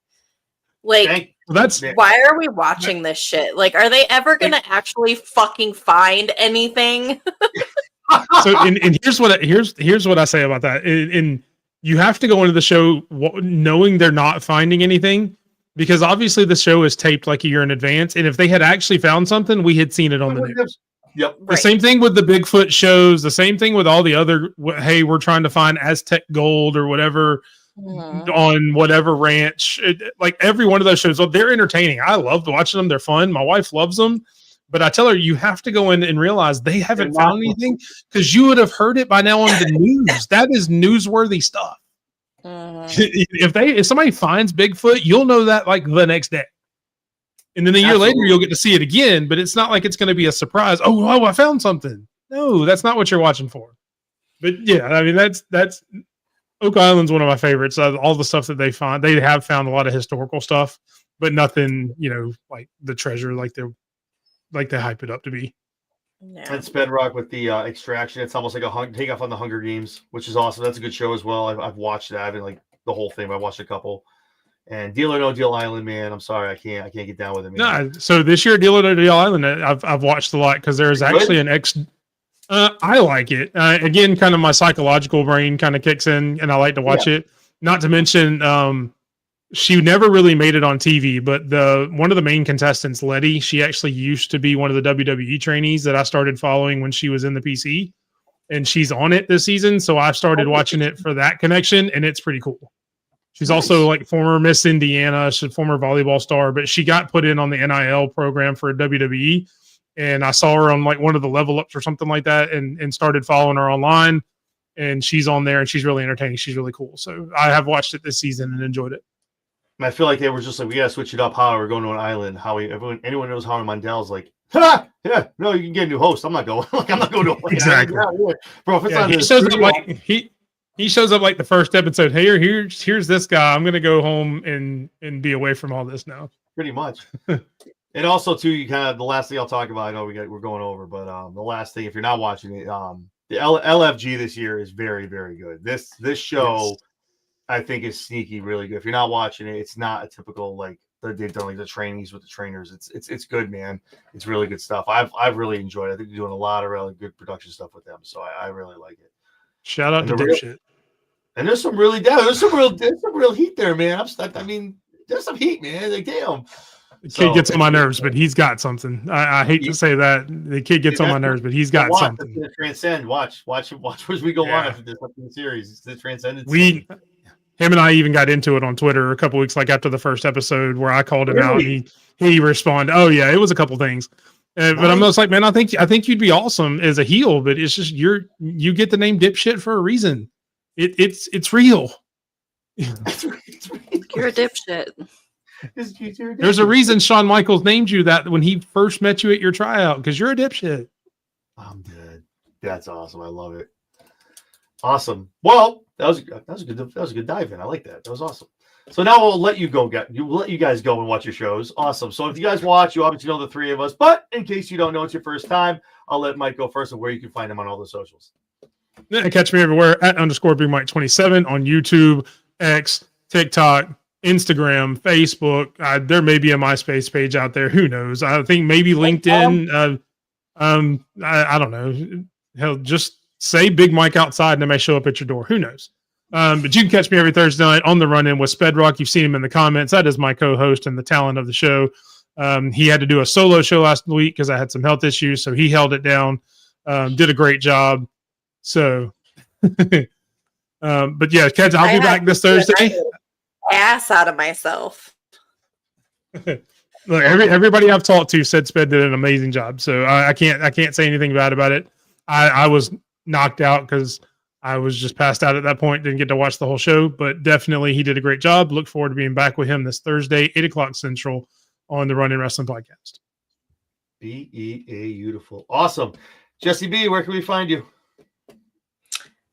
Like, That's why are we watching this shit? Like, are they ever gonna actually fucking find anything? so. And here's what I say about that. And you have to go into the show knowing they're not finding anything, because obviously the show is taped like a year in advance. And if they had actually found something, we had seen it on the news. Yep. The same thing with the Bigfoot shows. The same thing with all the other. Hey, we're trying to find Aztec gold or whatever. On whatever ranch, like every one of those shows, they're entertaining. I love watching them. They're fun. My wife loves them, But I tell her, you have to go in and realize they haven't They're not- found anything because you would have heard it by now on the news. That is newsworthy stuff. Mhm. If somebody finds Bigfoot, you'll know that like the next day. And then a year later, Absolutely. you'll get to see it again, but it's not like it's going to be a surprise. Oh, wow, I found something. No, that's not what you're watching for. But yeah, I mean, that's Oak Island's one of my favorites. All the stuff that they have found a lot of historical stuff, but nothing, like the treasure, like they hype it up to be. Yeah. And Bedrock with the Extraction. It's almost like a takeoff on the Hunger Games, which is awesome. That's a good show as well. I've watched that. I haven't like the whole thing. But I watched a couple. And Deal or No Deal Island, man. I'm sorry, I can't get down with it, man. No, so this year, Deal or No Deal Island, I've watched a lot because there's Pretty actually I like it. Again, kind of my psychological brain kind of kicks in, and I like to watch it. Not to mention, she never really made it on TV, but one of the main contestants, Letty, she actually used to be one of the WWE trainees that I started following when she was in the PC, and she's on it this season. So I started watching it for that connection, and it's pretty cool. She's also like former Miss Indiana, she's a former volleyball star, but she got put in on the NIL program for WWE. And I saw her on like one of the level ups or something like that and started following her online. And she's on there and she's really entertaining. She's really cool. So I have watched it this season and enjoyed it. And I feel like they were just like, we gotta switch it up. How we're going to an island. Anyone knows Howie Mandel's like, ha! Yeah, no, you can get a new host. I'm not going. Like, I'm not going to a Exactly. Bro, if it's Yeah, on he the shows up studio- like he shows up like the first episode. Hey, here's this guy. I'm gonna go home and be away from all this now. pretty much. And also, too, you kind of the last thing I'll talk about. I know we're going over, but the last thing, if you're not watching it, the LFG this year is very, very good. This show, Yes. I think, is sneaky, really good. If you're not watching it, it's not a typical like they've done like the trainees with the trainers. It's good, man. It's really good stuff. I've really enjoyed it. I think they're doing a lot of really good production stuff with them, so I really like it. Shout out And to the real- Dipshit. And there's some real heat there, man. I'm stuck. I mean, there's some heat, man. Like, damn. The So- kid gets on my nerves, but he's got something. I hate to say that. The kid gets on my nerves, but he's got Watch, something. It's gonna transcend. Watch as we go on Yeah. after this series. It's the transcendence. Him and I even got into it on Twitter a couple weeks, like after the first episode, where I called him out. Really? And he responded, "Oh yeah, it was a couple things." But I'm just like, man, I think you'd be awesome as a heel, but it's just you get the name Dipshit for a reason. It's real. You're a dipshit. There's a reason Shawn Michaels named you that when he first met you at your tryout, because you're a dipshit. I'm dead. That's awesome. I love it. Awesome. Well, that was a good dive in. I like that. That was awesome. So now we'll let you go. We'll let you guys go and watch your shows. Awesome. So if you guys watch, you obviously know the three of us. But in case you don't know, it's your first time. I'll let Mike go first of where you can find him on all the socials. Yeah, catch me everywhere at _Big Mike 27 on YouTube, X, TikTok, Instagram, Facebook. There may be a MySpace page out there. Who knows? I think maybe LinkedIn. I don't know. Hell, just say Big Mike outside and it may show up at your door. Who knows? But you can catch me every Thursday night on the run-in with Spedrock. You've seen him in the comments. That is my co-host and the talent of the show. He had to do a solo show last week because I had some health issues, so he held it down. Did a great job. So, but yeah, Keds, I'll be back this Thursday. Ass out of myself. Look, everybody I've talked to said Sped did an amazing job, so I can't say anything bad about it. I was knocked out because I was just passed out at that point, didn't get to watch the whole show, but definitely he did a great job. Look forward to being back with him this Thursday, 8:00 Central on the Run-In Wrestling Podcast. Beautiful. Awesome. Jesse B, where can we find you?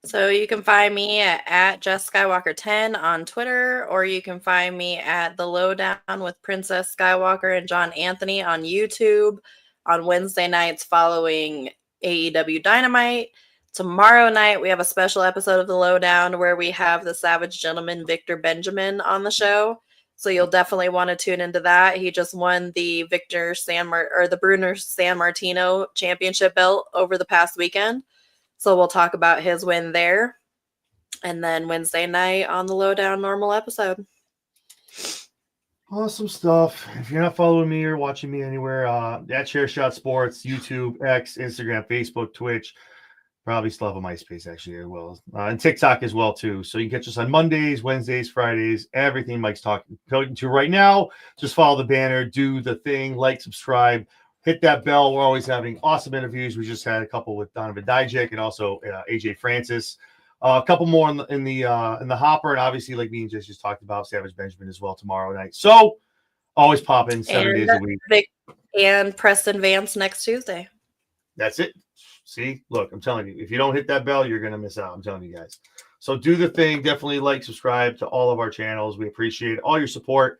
So you can find me at Jess Skywalker 10 on Twitter, or you can find me at The Lowdown with Princess Skywalker and John Anthony on YouTube on Wednesday nights following AEW Dynamite. Tomorrow night, we have a special episode of The Lowdown where we have the Savage Gentleman Victor Benjamin on the show. So you'll definitely want to tune into that. He just won the the Bruner San Martino championship belt over the past weekend. So we'll talk about his win there. And then Wednesday night on the Lowdown normal episode. Awesome stuff. If you're not following me or watching me anywhere, at Chairshot Sports, YouTube, X, Instagram, Facebook, Twitch, probably still have a MySpace actually as well, and TikTok as well too. So you can catch us on Mondays, Wednesdays, Fridays, everything Mike's talking to right now. Just follow the banner, do the thing, like, subscribe, Hit that bell. We're always having awesome interviews. We just had a couple with Donovan Dijak and also AJ Francis. A couple more in the hopper, and obviously, like me and just talked about, Savage Benjamin as well tomorrow night. So always pop in 7 days a week. And Preston Vance next Tuesday. That's it. See, look, I'm telling you, if you don't hit that bell, you're gonna miss out. I'm telling you guys. So do the thing. Definitely like, subscribe to all of our channels. We appreciate all your support.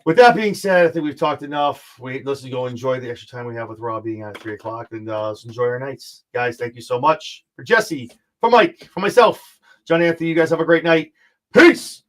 With that being said, I think we've talked enough. Let's go enjoy the extra time we have with Raw being at 3 o'clock, and let's enjoy our nights, guys. Thank you so much. For Jesse, for Mike, for myself, John Anthony. You guys have a great night. Peace.